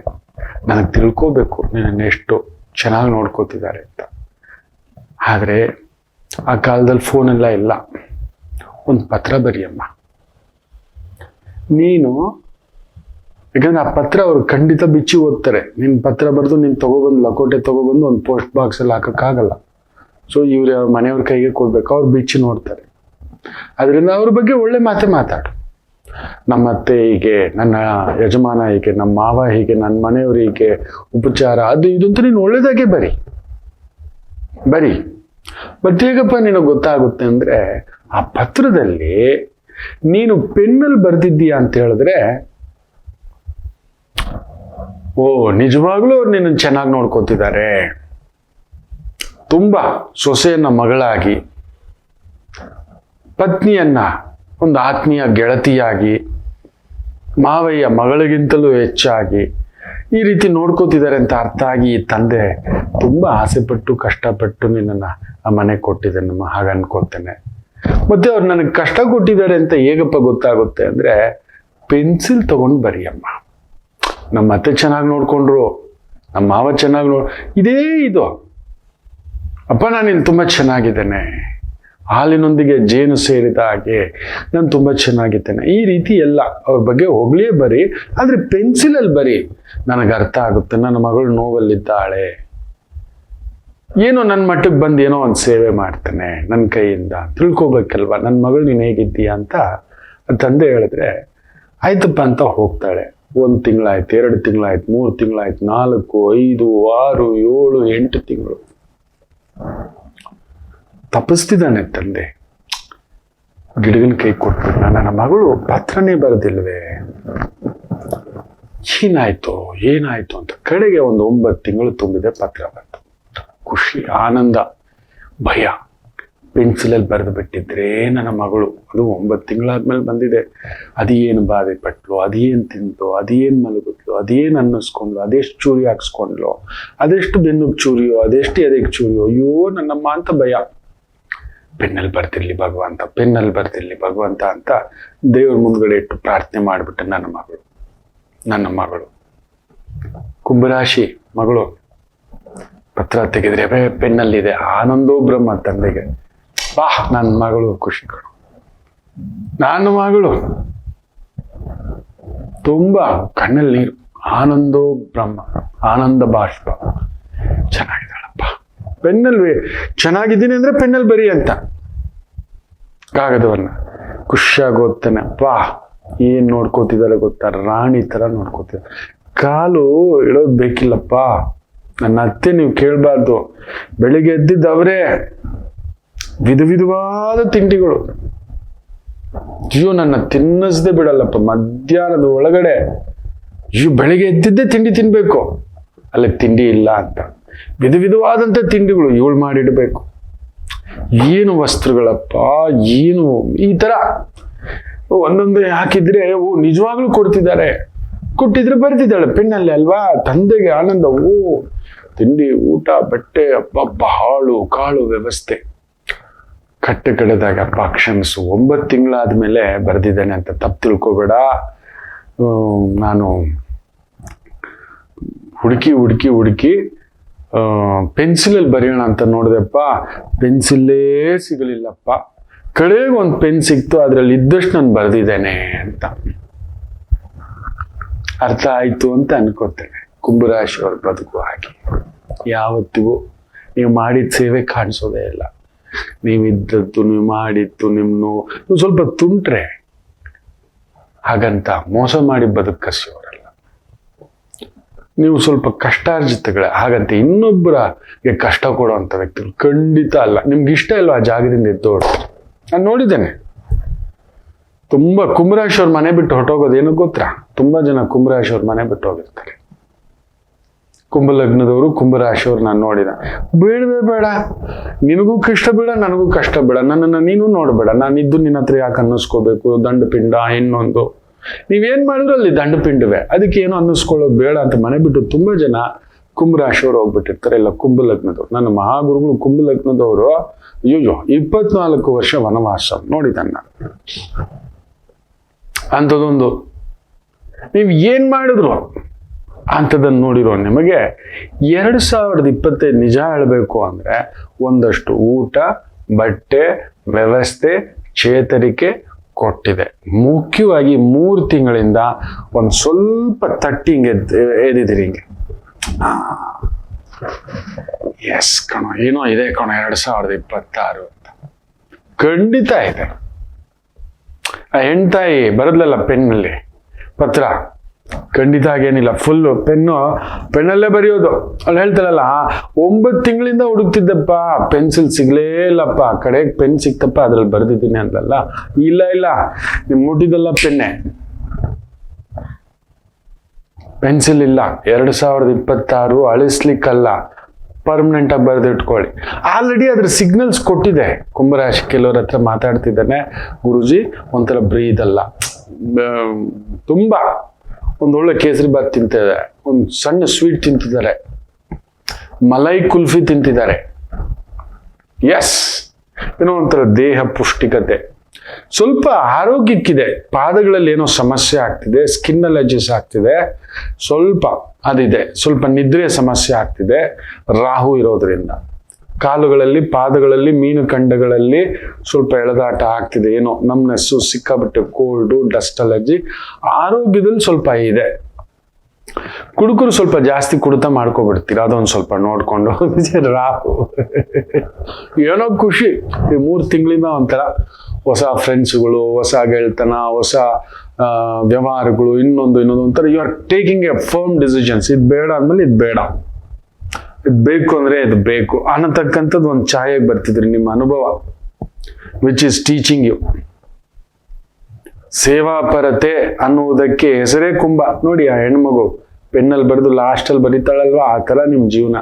ನನಗೆ ತಿಳ್ಕೋಬೇಕು ನಿನ್ನನ್ನು ಎಷ್ಟು ಚೆನ್ನಾಗಿ ನೋಡ್ಕೋತಿದ್ದಾರೆ ಅಂತ. ಆದರೆ ಆ ಕಾಲದಲ್ಲಿ ಫೋನೆಲ್ಲ ಇಲ್ಲ. ಒಂದು ಪತ್ರ ಬರೆಯಮ್ಮ ನೀನು, ಯಾಕಂದ್ರೆ ಆ ಪತ್ರ ಅವ್ರು ಖಂಡಿತ ಬಿಚ್ಚಿ ಓದ್ತಾರೆ. ನಿನ್ನ ಪತ್ರ ಬರೆದು ನೀನು ತಗೊಬಂದು ಲಕೋಟೆ ತಗೊಬಂದು ಒಂದು ಪೋಸ್ಟ್ ಬಾಕ್ಸಲ್ಲಿ ಹಾಕೋಕ್ಕಾಗಲ್ಲ. ಸೊ ಇವ್ರ ಮನೆಯವ್ರ ಕೈಗೆ ಕೊಡ್ಬೇಕು, ಅವ್ರು ಬಿಚ್ಚಿ ನೋಡ್ತಾರೆ. ಅದರಿಂದ ಅವ್ರ ಬಗ್ಗೆ ಒಳ್ಳೆ ಮಾತಾಡು. ನಮ್ಮ ಅತ್ತೆ ಹೀಗೆ, ನನ್ನ ಯಜಮಾನ ಹೀಗೆ, ನಮ್ಮ ಮಾವ ಹೀಗೆ, ನನ್ನ ಮನೆಯವರು ಹೀಗೆ, ಉಪಚಾರ ಅದು ಇದು ಅಂತ ನೀನು ಒಳ್ಳೇದಾಗೆ ಬರಿ. ಮತ್ತೆ ಹೇಗಪ್ಪ ನಿನಗೆ ಗೊತ್ತಾಗುತ್ತೆ ಅಂದ್ರೆ, ಆ ಪತ್ರದಲ್ಲಿ ನೀನು ಪೆನ್ನಲ್ಲಿ ಬರ್ದಿದ್ದೀಯಾ ಅಂತ ಹೇಳಿದ್ರೆ, ಓ ನಿಜವಾಗ್ಲೂ ಅವ್ರು ನಿನ್ನನ್ನು ಚೆನ್ನಾಗಿ ನೋಡ್ಕೋತಿದ್ದಾರೆ, ತುಂಬಾ ಸೊಸೆಯನ್ನ ಮಗಳಾಗಿ, ಪತ್ನಿಯನ್ನ ಒಂದು ಆತ್ಮೀಯ ಗೆಳತಿಯಾಗಿ, ಮಾವಯ್ಯ ಮಗಳಿಗಿಂತಲೂ ಹೆಚ್ಚಾಗಿ ಈ ರೀತಿ ನೋಡ್ಕೋತಿದ್ದಾರೆ ಅಂತ ಅರ್ಥ ಆಗಿ ಈ ತಂದೆ ತುಂಬಾ ಆಸೆಪಟ್ಟು ಕಷ್ಟಪಟ್ಟು ನಿನ್ನನ್ನು ಆ ಮನೆಗೆ ಕೊಟ್ಟಿದ್ದಾನಮ್ಮ, ಹಾಗೆ ಅನ್ಕೋತೇನೆ. ಮತ್ತೆ ಅವ್ರು ನನಗೆ ಕಷ್ಟ ಕೊಟ್ಟಿದ್ದಾರೆ ಅಂತ ಹೇಗಪ್ಪ ಗೊತ್ತಾಗುತ್ತೆ ಅಂದ್ರೆ, ಪೆನ್ಸಿಲ್ ತಗೊಂಡು ಬರಿಯಮ್ಮ. ನಮ್ಮ ಅತ್ತೆ ಚೆನ್ನಾಗಿ ನೋಡ್ಕೊಂಡ್ರು, ನಮ್ಮ ಮಾವ ಚೆನ್ನಾಗಿ ಇದೇ ಇದು ಅಪ್ಪ, ನಾನು ಇಲ್ಲಿ ತುಂಬ ಚೆನ್ನಾಗಿದ್ದೇನೆ, ಹಾಲಿನೊಂದಿಗೆ ಜೇನು ಸೇರಿದ ಹಾಗೆ ನಾನು ತುಂಬ ಚೆನ್ನಾಗಿದ್ದೇನೆ, ಈ ರೀತಿ ಎಲ್ಲ ಅವ್ರ ಬಗ್ಗೆ ಹೊಗಳೇ ಬರಿ. ಆದರೆ ಪೆನ್ಸಿಲಲ್ಲಿ ಬರಿ, ನನಗೆ ಅರ್ಥ ಆಗುತ್ತೆ ನನ್ನ ಮಗಳು ನೋವಲ್ಲಿದ್ದಾಳೆ, ಏನೋ ನನ್ನ ಮಟ್ಟಕ್ಕೆ ಬಂದು ಏನೋ ಒಂದು ಸೇವೆ ಮಾಡ್ತಾನೆ ನನ್ನ ಕೈಯಿಂದ, ತಿಳ್ಕೊಬೇಕಲ್ವ ನನ್ನ ಮಗಳು ನೀನು ಹೇಗಿದ್ದೀಯಾ ಅಂತ ತಂದೆ ಹೇಳಿದ್ರೆ ಆಯ್ತಪ್ಪ ಅಂತ ಹೋಗ್ತಾಳೆ. 1 ತಿಂಗಳಾಯ್ತು, 2 ತಿಂಗಳಾಯ್ತು, 3 ತಿಂಗಳಾಯ್ತು, 4, 5, 6, 7, 8 ತಿಂಗಳು ತಪ್ಪಿಸ್ತಿದ್ದಾನೆ ತಂದೆ. ಗಿಡಗನ ಕೈ ಕೊಟ್ಬಿಟ್ಟು, ನನ್ನ ಮಗಳು ಪತ್ರನೇ ಬರೆದಿಲ್ವೇ, ಏನಾಯ್ತು ಅಂತ ಕಡೆಗೆ ಒಂದು 9 ತಿಂಗಳು ತುಂಬಿದೆ, ಪತ್ರ ಬಂತು. ಖುಷಿ, ಆನಂದ, ಭಯ. ಪೆನ್ಸಿಲಲ್ಲಿ ಬರೆದು ಬಿಟ್ಟಿದ್ರೆ ನನ್ನ ಮಗಳು, ಅದು 9 ತಿಂಗಳಾದ್ಮೇಲೆ ಬಂದಿದೆ, ಅದೇನು ಬಾಧೆ ಪಟ್ಲು, ಅದೇನು ತಿಂದ್ಲು, ಅದೇನು ಮಲಗಿದ್ಲು, ಅದೇನು ಅನ್ನಿಸ್ಕೊಂಡ್ಲು, ಅದೆಷ್ಟು ಚೂರಿ ಹಾಕ್ಸ್ಕೊಂಡ್ಲು, ಅದೆಷ್ಟು ಬೆನ್ನುಗ್ ಚೂರಿಯೋ, ಅದೆಷ್ಟು ಎದೆಗೆ ಚೂರಿಯೋ, ಅಯ್ಯೋ ನನ್ನಮ್ಮ ಅಂತ ಭಯ. ಪೆನ್ನಲ್ಲಿ ಬರ್ತಿರ್ಲಿ ಭಗವಂತ ಅಂತ ದೇವ್ರ ಮುಂದ್ಗಡೆ ಇಟ್ಟು ಪ್ರಾರ್ಥನೆ ಮಾಡಿಬಿಟ್ಟೆ. ನನ್ನ ಮಗಳು ಕುಂಭರಾಶಿ ಮಗಳು ಪತ್ರ ತೆಗೆದ್ರೆ ಪೆನ್ನಲ್ಲಿದೆ, ಆನಂದೋ ಬ್ರಹ್ಮ ತಂದೆಗೆ. ಬಾ ನನ್ನ ಮಗಳು ಖುಷಿ ಕಣು, ನನ್ನ ಮಗಳು ತುಂಬಾ ಕಣ್ಣಲ್ಲಿ ನೀರು, ಆನಂದೋ ಬ್ರಹ್ಮ, ಆನಂದ ಬಾಷ್ಪ, ಚೆನ್ನಾಗಿದ್ದಾಳಪ್ಪ. ಪೆನ್ನಲ್ಲಿ ಚೆನ್ನಾಗಿದ್ದೀನಿ ಅಂದ್ರೆ ಪೆನ್ನಲ್ಲಿ ಬರಿ ಅಂತ ಕಾಗದವನ್ನ ಖುಷಿಯಾಗಿ ಓದ್ತಾನೆ. ಅಪ್ಪಾ ಏನ್ ನೋಡ್ಕೋತಿದ್ದಾರೆ ಗೊತ್ತಾ, ರಾಣಿ ತರ ನೋಡ್ಕೋತಿದ್ದಾರೆ. ಕಾಲು ಇಡೋದು ಬೇಕಿಲ್ಲಪ್ಪ, ನನ್ನ ಅತ್ತೆ ನೀವು ಕೇಳಬಾರ್ದು, ಬೆಳಿಗ್ಗೆ ಎದ್ದಿದ್ದವರೇ ವಿಧವಾದ ತಿಂಡಿಗಳು, ಅಯ್ಯೋ ನನ್ನ ತಿನ್ನಿಸದೆ ಬಿಡಲ್ಲಪ್ಪ. ಮಧ್ಯಾಹ್ನದ ಒಳಗಡೆ ಅಯ್ಯೋ ಬೆಳಿಗ್ಗೆ ಎದ್ದಿದ್ದೇ ತಿಂಡಿ ತಿನ್ಬೇಕು, ಅಲ್ಲಿ ತಿಂಡಿ ಇಲ್ಲ ಅಂತ ವಿಧವಾದಂಥ ತಿಂಡಿಗಳು ಇವಳು ಮಾಡಿಡ್ಬೇಕು. ಏನು ವಸ್ತ್ರಗಳಪ್ಪ, ಏನು ಈ ತರ ಒಂದೊಂದೇ ಹಾಕಿದ್ರೆ ಓ ನಿಜವಾಗ್ಲೂ ಕೊಟ್ಟಿದ್ರೆ ಬರ್ತಿದ್ದಾಳೆ ಪೆನ್ನಲ್ಲಿ ಅಲ್ವಾ. ತಂದೆಗೆ ಆನಂದ, ಓ ತಿಂಡಿ, ಊಟ, ಬಟ್ಟೆ, ಅಪ್ಪ ಹಾಳು ಕಾಳು ವ್ಯವಸ್ಥೆ. ಕಟ್ಟೆ ಕಡೆದಾಗ ಅಪ್ಪ ಕ್ಷಮಿಸು, 9 ತಿಂಗಳಾದ್ಮೇಲೆ ಬರ್ದಿದ್ದಾನೆ ಅಂತ ತಪ್ಪು ತಿಳ್ಕೊಬೇಡ. ನಾನು ಹುಡುಕಿ ಪೆನ್ಸಿಲಲ್ಲಿ ಬರೆಯೋಣ ಅಂತ ನೋಡಿದೆಪ್ಪ, ಪೆನ್ಸಿಲ್ಲೇ ಸಿಗಲಿಲ್ಲಪ್ಪ. ಕಡೆಗೆ ಒಂದು ಪೆನ್ ಸಿಕ್ತು, ಅದ್ರಲ್ಲಿ ಇದ್ದಷ್ಟು ನಾನು ಬರ್ದಿದ್ದೇನೆ ಅಂತ ಅರ್ಥ ಆಯ್ತು ಅಂತ ಅನ್ಕೋತೇನೆ. ಕುಂಭರಾಶಿಯವ್ರ ಬದುಕು ಹಾಗೆ, ಯಾವತ್ತಿಗೂ ನೀವು ಮಾಡಿದ ಸೇವೆ ಕಾಣಿಸೋದೇ ಇಲ್ಲ. ನೀವಿದ್ದದ್ದು, ನೀವು ಮಾಡಿದ್ದು, ನೀವು ಸ್ವಲ್ಪ ತುಂಟ್ರೆ ಹಾಗಂತ ಮೋಸ ಮಾಡಿ ಬದುಕು ಕಸಿಯೋರಲ್ಲ. ನೀವು ಸ್ವಲ್ಪ ಕಷ್ಟಾರ್ಜಿತಗಳೇ, ಹಾಗಂತ ಇನ್ನೊಬ್ಬರಿಗೆ ಕಷ್ಟ ಕೊಡುವಂಥ ವ್ಯಕ್ತಿಗಳು ಖಂಡಿತ ಅಲ್ಲ. ನಿಮ್ಗೆ ಇಷ್ಟ ಇಲ್ವ ಆ ಜಾಗದಿಂದ ಎದ್ದು ಹೊಡ್ತಾರೆ. ನಾನು ನೋಡಿದ್ದೇನೆ ತುಂಬಾ ಕುಂಭರಾಶಿಯವ್ರ ಮನೆ ಬಿಟ್ಟು ಹೊಟ್ಟೋಗೋದು ಏನಕ್ಕೆ ಗೊತ್ತಾ? ತುಂಬಾ ಜನ ಕುಂಭರಾಶಿಯವ್ರ ಮನೆ ಬಿಟ್ಟು ಹೋಗಿರ್ತಾರೆ. ಕುಂಭಲಗ್ನದವರು ಕುಂಭರಾಶಿಯವ್ರು ನಾನು ನೋಡಿದ. ಬೇಡವೇ ಬೇಡ, ನಿನಗೂ ಕಷ್ಟ ಬೇಡ, ನನಗೂ ಕಷ್ಟ ಬೇಡ, ನನ್ನನ್ನು ನೀನು ನೋಡಬೇಡ, ನಾನಿದ್ದು ನಿನ್ನ ಹತ್ರ ಯಾಕೆ ಅನ್ನಿಸ್ಕೋಬೇಕು, ದಂಡಪಿಂಡ ಇನ್ನೊಂದು. ನೀವೇನ್ ಮಾಡಿದ್ರು ಅಲ್ಲಿ ದಂಡಪಿಂಡವೇ, ಅದಕ್ಕೆ ಏನು ಅನ್ನಿಸ್ಕೊಳ್ಳೋದು ಬೇಡ ಅಂತ ಮನೆ ಬಿಟ್ಟು ತುಂಬಾ ಜನ ಕುಂಭರಾಶಿಯವರು ಹೋಗ್ಬಿಟ್ಟಿರ್ತಾರೆ. ಇಲ್ಲ ಕುಂಭಲಗ್ನದವ್ರು, ನನ್ನ ಮಹಾಗುರುಗಳು ಕುಂಭಲಗ್ನದವರು, ಅಯ್ಯೋ 24 ವರ್ಷ ವನವಾಸ ನೋಡಿದನ್ನ. ಅಂಥದ್ದೊಂದು ನೀವು ಏನ್ ಮಾಡಿದ್ರು ಅಂಥದನ್ನು ನೋಡಿರೋ ನಿಮಗೆ 2025 ನಿಜ ಹೇಳಬೇಕು ಅಂದ್ರೆ ಒಂದಷ್ಟು ಊಟ, ಬಟ್ಟೆ, ವ್ಯವಸ್ಥೆ, ಚೇತರಿಕೆ ಕೊಟ್ಟಿದೆ. ಮುಖ್ಯವಾಗಿ 3 ತಿಂಗಳಿಂದ ಒಂದು ಸ್ವಲ್ಪ ತಟ್ಟಿಂಗ್ ಎದ್ದಿದ್ದೀರಿ ಹಿಂಗೆ. ಎಸ್ ಕಣೋ, ಏನೋ ಇದೆ ಕಣೋ 2026 ಅಂತ ಖಂಡಿತ ಇದೆ. ಆ ಹೆಣ್ತಾಯಿ ಬರದ್ಲಲ್ಲ ಪೆನ್ನಲ್ಲಿ ಪತ್ರ, ಖಂಡಿತ ಆಗೇನಿಲ್ಲ. ಫುಲ್ಲು ಪೆನ್ನಲ್ಲೇ ಬರೆಯೋದು. ಅಲ್ಲಿ ಹೇಳ್ತಾರಲ್ಲ, 9 ತಿಂಗಳಿಂದ ಹುಡುಕ್ತಿದ್ದಪ್ಪ, ಪೆನ್ಸಿಲ್ ಸಿಗ್ಲೇ ಇಲ್ಲಪ್ಪ, ಕಡೆಗೆ ಪೆನ್ ಸಿಕ್ತಪ್ಪ, ಅದ್ರಲ್ಲಿ ಬರ್ದಿದ್ದೀನಿ ಅಂದಲ್ಲ. ಇಲ್ಲ ನಿಮ್ ಮುಟ್ಟಿದಲ್ಲ ಪೆನ್ನೆ, ಪೆನ್ಸಿಲ್ ಇಲ್ಲ. 2026 ಅಳಿಸ್ಲಿಕ್ಕಲ್ಲ, ಪರ್ಮನೆಂಟ್ ಆಗಿ ಬರೆದಿಟ್ಕೊಳ್ಳಿ. ಆಲ್ರೆಡಿ ಅದ್ರ ಸಿಗ್ನಲ್ಸ್ ಕೊಟ್ಟಿದೆ. ಕುಂಭರಾಶಿ ಕೆಲವ್ರ ಹತ್ರ ಮಾತಾಡ್ತಿದ್ದಾನೆ, ಗುರುಜಿ ಒಂಥರ ಬ್ರೀದ್ ಅಲ್ಲ, ತುಂಬಾ ಒಂದೊಳ್ಳೆ ಕೇಸರಿ ಬಾತ್ ತಿಂತಿದ್ದಾರೆ, ಒಂದು ಸಣ್ಣ ಸ್ವೀಟ್ ತಿಂತಿದ್ದಾರೆ, ಮಲೈ ಕುಲ್ಫಿ ತಿಂತಿದ್ದಾರೆ. ಎಸ್, ಏನೋ ಒಂಥರ ದೇಹ ಪುಷ್ಟಿಕತೆ, ಸ್ವಲ್ಪ ಆರೋಗ್ಯಕ್ಕಿದೆ. ಪಾದಗಳಲ್ಲಿ ಏನೋ ಸಮಸ್ಯೆ ಆಗ್ತಿದೆ, ಸ್ಕಿನ್ ಅಲರ್ಜಿಸ್ ಆಗ್ತಿದೆ, ಸ್ವಲ್ಪ ಅದಿದೆ. ಸ್ವಲ್ಪ ನಿದ್ರೆ ಸಮಸ್ಯೆ ಆಗ್ತಿದೆ ರಾಹು ಇರೋದ್ರಿಂದ. ಕಾಲುಗಳಲ್ಲಿ, ಪಾದಗಳಲ್ಲಿ, ಮೀನು ಖಂಡಗಳಲ್ಲಿ ಸ್ವಲ್ಪ ಎಳೆದಾಟ ಆಗ್ತಿದೆ. ಏನೋ ನಮ್ನೆಸ್ಸು, ಸಿಕ್ಕಾಬಿಟ್ಟೆ ಕೋಲ್ಡು, ಡಸ್ಟ್ ಅಲರ್ಜಿ. ಆರೋಗ್ಯದಲ್ಲಿ ಸ್ವಲ್ಪ ಇದೆ. ಕುಡುಕರು ಸ್ವಲ್ಪ ಜಾಸ್ತಿ ಕುಡಿತ ಮಾಡ್ಕೊಬಿಡ್ತೀರ, ಅದೊಂದು ಸ್ವಲ್ಪ ನೋಡ್ಕೊಂಡು. ರಾಹು ಏನೋ ಖುಷಿ. ಈ 3 ತಿಂಗಳಿಂದ ಒಂಥರ ಹೊಸ ಫ್ರೆಂಡ್ಸ್ಗಳು, ಹೊಸ ಗೆಳ್ತನ, ಹೊಸ ವ್ಯವಹಾರಗಳು, ಇನ್ನೊಂದು ಒಂಥರ you are taking a firm decisions. ಇದು ಬೇಡ ಅಂದ್ಮೇಲೆ ಇದು ಬೇಡ, ಇದು ಬೇಕು ಅಂದ್ರೆ ಇದು ಬೇಕು ಅನ್ನತಕ್ಕಂಥದ್ದು ಒಂದು ಛಾಯೆಗೆ ಬರ್ತಿದ್ರಿ ನಿಮ್ಮ ಅನುಭವ, ವಿಚ್ ಇಸ್ ಟೀಚಿಂಗ್ ಯು. ಸೇವಾಪರತೆ ಅನ್ನುವುದಕ್ಕೆ ಹೆಸರೇ ಕುಂಭ. ನೋಡಿ ಆ ಹೆಣ್ಮಗು ಪೆನ್ನಲ್ಲಿ ಬರೆದು ಲಾಸ್ಟಲ್ಲಿ ಬರೀತಾಳಲ್ವಾ, ಆ ಥರ ನಿಮ್ಮ ಜೀವನ.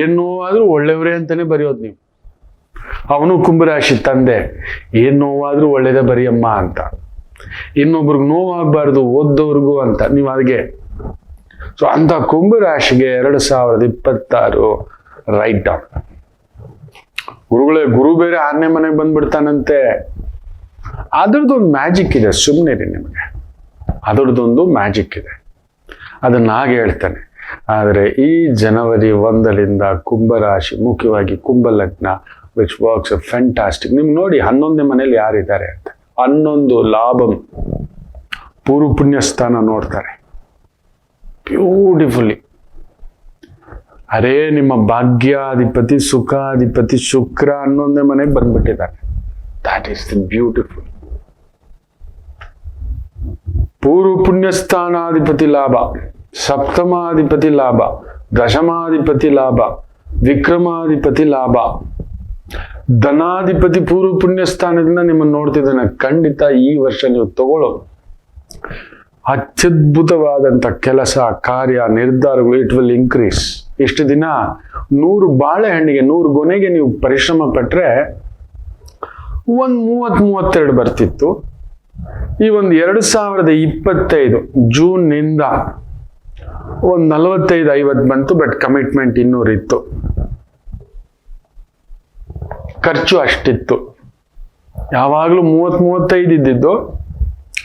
ಏನು ಆದ್ರೂ ಒಳ್ಳೆಯವರೇ ಅಂತಾನೆ ಬರೆಯೋದು ನೀವು. ಅವನು ಕುಂಭರಾಶಿ ತಂದೆ, ಏನ್ ನೋವಾದ್ರೂ ಒಳ್ಳೇದೇ ಬರೆಯಮ್ಮ ಅಂತ. ಇನ್ನೊಬ್ರಿಗೆ ನೋವಾಗಬಾರ್ದು ಓದ್ದವ್ರಿಗೂ ಅಂತ ನೀವು ಅದಕ್ಕೆ. ಸೊ ಅಂತ ಕುಂಭರಾಶಿಗೆ 2026 ರೈಟ್ ಡೌನ್. ಗುರುಗಳೇ, ಗುರು ಬೇರೆ 6ನೇ ಮನೆಗೆ ಬಂದ್ಬಿಡ್ತಾನಂತೆ. ಅದ್ರದ್ದೊಂದು ಮ್ಯಾಜಿಕ್ ಇದೆ, ಸುಮ್ಮನೆ ರೀ ನಿಮಗೆ. ಅದರದ್ದೊಂದು ಮ್ಯಾಜಿಕ್ ಇದೆ, ಅದನ್ನ ಹಾಗೆ ಹೇಳ್ತಾನೆ. ಆದರೆ ಈ ಜನವರಿ 1ರಿಂದ ಕುಂಭರಾಶಿ, ಮುಖ್ಯವಾಗಿ ಕುಂಭಲಗ್ನ, ವಿಚ್ ವರ್ಕ್ಸ್ ಫ್ಯಾಂಟಾಸ್ಟಿಕ್. ನಿಮ್ಗೆ ನೋಡಿ 11ನೇ ಮನೇಲಿ ಯಾರಿದ್ದಾರೆ ಅಂತ. 11 ಲಾಭಂ, ಪೂರ್ವ ಪುಣ್ಯ ಸ್ಥಾನ ನೋಡ್ತಾರೆ ಬ್ಯೂಟಿಫುಲಿ. ಅರೇ ನಿಮ್ಮ ಭಾಗ್ಯಾಧಿಪತಿ, ಸುಖಾಧಿಪತಿ ಶುಕ್ರ 11ನೇ ಮನೆಗೆ ಬಂದ್ಬಿಟ್ಟಿದ್ದಾರೆ. That is the beautiful. ಪೂರ್ವ ಪುಣ್ಯ ಸ್ಥಾನಾಧಿಪತಿ ಲಾಭ, ಸಪ್ತಮಾಧಿಪತಿ ಲಾಭ, ದಶಮಾಧಿಪತಿ ಲಾಭ, ವಿಕ್ರಮಾಧಿಪತಿ ಲಾಭ, ಧನಾಧಿಪತಿ ಪೂರ್ವ ಪುಣ್ಯ ಸ್ಥಾನದಿಂದ ನಿಮ್ಮನ್ನು ನೋಡ್ತಿದ್ದಾನೆ. ಖಂಡಿತ ಈ ವರ್ಷ ನೀವು ತಗೊಳ್ಳೋ ಅತ್ಯದ್ಭುತವಾದಂಥ ಕೆಲಸ, ಕಾರ್ಯ, ನಿರ್ಧಾರಗಳು, ಇಟ್ ವಿಲ್ ಇನ್ಕ್ರೀಸ್. ಇಷ್ಟು ದಿನ 100 ಬಾಳೆಹಣ್ಣಿಗೆ 100 ಗೊನೆಗೆ ನೀವು ಪರಿಶ್ರಮ ಪಟ್ರೆ ಒಂದು 30-32 ಬರ್ತಿತ್ತು. ಈ ಒಂದು 2025 ಜೂನ್ನಿಂದ ಒಂದು 45-50 ಬಂತು. ಬಟ್ ಕಮಿಟ್ಮೆಂಟ್ 200 ಇತ್ತು, ಖರ್ಚು ಅಷ್ಟಿತ್ತು. ಯಾವಾಗಲೂ 30-35 ಇದ್ದಿದ್ದು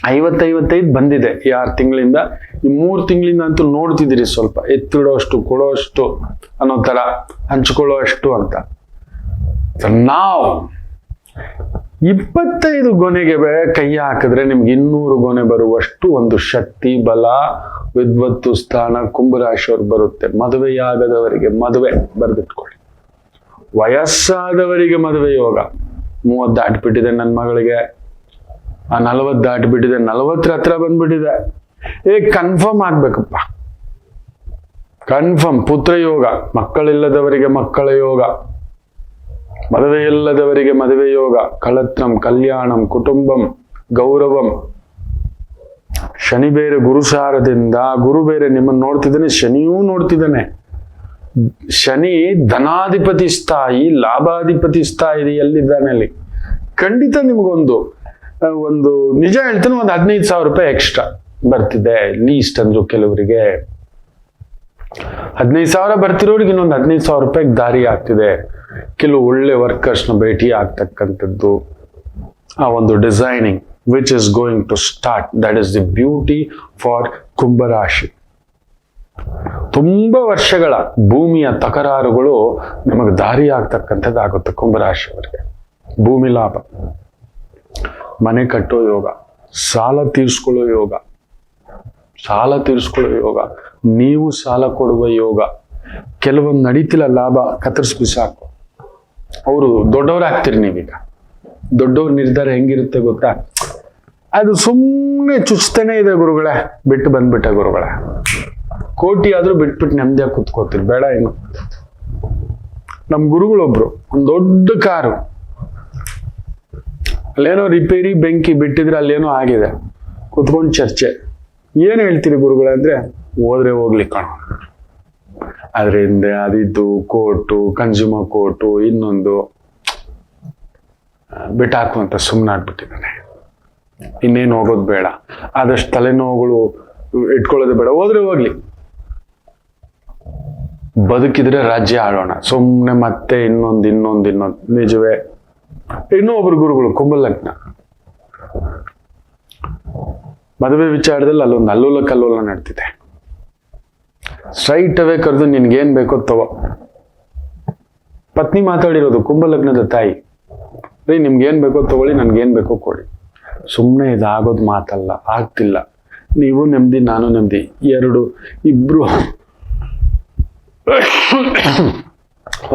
50-55 ಬಂದಿದೆ ಈ 6 ತಿಂಗಳಿಂದ. ಈ 3 ತಿಂಗಳಿಂದ ಅಂತೂ ನೋಡ್ತಿದ್ದೀರಿ, ಸ್ವಲ್ಪ ಎತ್ತಿಡೋಷ್ಟು, ಕೊಡೋಷ್ಟು ಅನ್ನೋ ಥರ, ಹಂಚ್ಕೊಳ್ಳೋ ಅಷ್ಟು ಅಂತ. ನಾವು 25 ಗೊನೆಗೆ ಕೈ ಹಾಕಿದ್ರೆ ನಿಮ್ಗೆ 200 ಗೊನೆ ಬರುವಷ್ಟು ಒಂದು ಶಕ್ತಿ, ಬಲ, ವಿದ್ವತ್ತು ಸ್ಥಾನ ಕುಂಭರಾಶಿಯವ್ರು ಬರುತ್ತೆ. ಮದುವೆಯಾಗದವರಿಗೆ ಮದುವೆ ಬರೆದಿಟ್ಕೊಳ್ಳಿ. ವಯಸ್ಸಾದವರಿಗೆ ಮದುವೆ ಯೋಗ. 30 ದಾಟಿಬಿಟ್ಟಿದೆ ನನ್ನ ಮಗಳಿಗೆ, 40 ದಾಟಿಬಿಟ್ಟಿದೆ, 40 ಹತ್ರ ಬಂದ್ಬಿಟ್ಟಿದೆ. ಕನ್ಫರ್ಮ್ ಆಗ್ಬೇಕಪ್ಪ, ಕನ್ಫರ್ಮ್. ಪುತ್ರ ಯೋಗ, ಮಕ್ಕಳಿಲ್ಲದವರಿಗೆ ಮಕ್ಕಳ ಯೋಗ, ಮದುವೆ ಇಲ್ಲದವರಿಗೆ ಮದುವೆ ಯೋಗ, ಕಳತ್ರಂ, ಕಲ್ಯಾಣಂ, ಕುಟುಂಬಂ, ಗೌರವಂ, ಶನಿ ಬೇರೆ ಗುರುಸಾರದಿಂದ, ಗುರು ಬೇರೆ ನಿಮ್ಮನ್ನು ನೋಡ್ತಿದ್ದಾನೆ, ಶನಿಯೂ ನೋಡ್ತಿದ್ದಾನೆ. ಶನಿ ಧನಾಧಿಪತಿ ಸ್ಥಾಯಿ, ಲಾಭಾಧಿಪತಿ ಸ್ಥಾಯಿಯಲ್ಲಿದ್ದಾನೆ ಅಲ್ಲಿ. ಖಂಡಿತ ನಿಮಗೊಂದು ನಿಜ ಹೇಳ್ತಾನೆ, ಒಂದು 15,000 ರೂಪಾಯಿ ಎಕ್ಸ್ಟ್ರಾ ಬರ್ತಿದೆ. ಲೀಸ್ಟ್ ಅಂದ್ರು ಕೆಲವರಿಗೆ 15,000 ಬರ್ತಿರೋರಿಗೆ ಇನ್ನೊಂದು 15,000 ರೂಪಾಯಿಗೆ ದಾರಿ ಆಗ್ತಿದೆ. ಕೆಲವು ಒಳ್ಳೆ ವರ್ಕರ್ಸ್ನ ಭೇಟಿ ಆಗ್ತಕ್ಕಂಥದ್ದು, ಆ ಒಂದು designing which is going to start. That is the beauty for ಕುಂಭರಾಶಿ. ತುಂಬಾ ವರ್ಷಗಳ ಭೂಮಿಯ ತಕರಾರುಗಳು ನಮಗೆ ದಾರಿ ಆಗ್ತಕ್ಕಂಥದ್ದಾಗುತ್ತೆ ಕುಂಭರಾಶಿಯವರಿಗೆ. ಭೂಮಿ ಲಾಭ, ಮನೆ ಕಟ್ಟೋ ಯೋಗ, ಸಾಲ ತೀರಿಸ್ಕೊಳ್ಳೋ ಯೋಗ, ನೀವು ಸಾಲ ಕೊಡುವ ಯೋಗ. ಕೆಲವೊಂದು ನಡೀತಿಲ್ಲ, ಲಾಭ ಕತ್ತರಿಸ್ಬಿ ಸಾಕು. ಅವರು ದೊಡ್ಡವರಾಗ್ತೀರಿ ನೀವೀಗ. ದೊಡ್ಡವ್ರ ನಿರ್ಧಾರ ಹೆಂಗಿರುತ್ತೆ ಗೊತ್ತಾ? ಅದು ಸುಮ್ಮನೆ ಚುಚ್ತಾನೆ ಇದೆ ಗುರುಗಳೇ, ಬಿಟ್ಟು ಬಂದ್ಬಿಟ್ಟ ಗುರುಗಳೇ. ಕೋಟಿ ಆದ್ರೂ ಬಿಟ್ಬಿಟ್ಟು ನೆಮ್ಮದಿಯಾಗಿ ಕುತ್ಕೋತೀರಿ, ಬೇಡ ಏನು. ನಮ್ಮ ಗುರುಗಳೊಬ್ರು ಒಂದು ದೊಡ್ಡ ಕಾರು, ಅಲ್ಲೇನೋ ರಿಪೇರಿ ಬೆಂಕಿ ಬಿಟ್ಟಿದ್ರೆ ಅಲ್ಲೇನೋ ಆಗಿದೆ, ಕುತ್ಕೊಂಡು ಚರ್ಚೆ. ಏನ್ ಹೇಳ್ತೀರಿ ಗುರುಗಳೇ ಅಂದ್ರೆ, ಹೋದ್ರೆ ಹೋಗ್ಲಿ ಕಣ, ಅದರಿಂದ ಅದಿದ್ದು ಕೋರ್ಟು, ಕನ್ಸ್ಯೂಮರ್ ಕೋರ್ಟು, ಇನ್ನೊಂದು ಬಿಟ್ಟಾಕು ಅಂತ ಸುಮ್ಮನಾಗ್ಬಿಟ್ಟಿದ್ದಾನೆ. ಇನ್ನೇನು ಹೋಗೋದು ಬೇಡ, ಆದಷ್ಟು ತಲೆನೋವುಗಳು ಇಟ್ಕೊಳ್ಳೋದು ಬೇಡ, ಹೋದ್ರೆ ಹೋಗ್ಲಿ, ಬದುಕಿದ್ರೆ ರಾಜ್ಯ ಆಳೋಣ, ಸುಮ್ಮನೆ ಮತ್ತೆ ಇನ್ನೊಂದು. ನಿಜವೇ. ಇನ್ನೂ ಒಬ್ರು ಗುರುಗಳು ಕುಂಭಲಗ್ನ, ಮದುವೆ ವಿಚಾರದಲ್ಲಿ ಅಲ್ಲೊಂದು ಅಲ್ಲೋಲ ಕಲ್ಲೋಲ ನಡ್ತಿದೆ. ಸ್ಟ್ರೈಟ್ ಅವೇ ಕರೆದು ನಿನ್ಗೇನ್ ಬೇಕೋ ತಗೋ. ಪತ್ನಿ ಮಾತಾಡಿರೋದು ಕುಂಭಲಗ್ನದ ತಾಯಿ, ರೀ ನಿಮ್ಗೇನ್ ಬೇಕೋ ತಗೊಳ್ಳಿ, ನನ್ಗೇನ್ ಬೇಕೋ ಕೊಡಿ. ಸುಮ್ಮನೆ ಇದಾಗೋದು ಮಾತಲ್ಲ, ಆಗ್ತಿಲ್ಲ. ನೀವು ನೆಮ್ಮದಿ, ನಾನು ನೆಮ್ಮದಿ, ಇಬ್ರು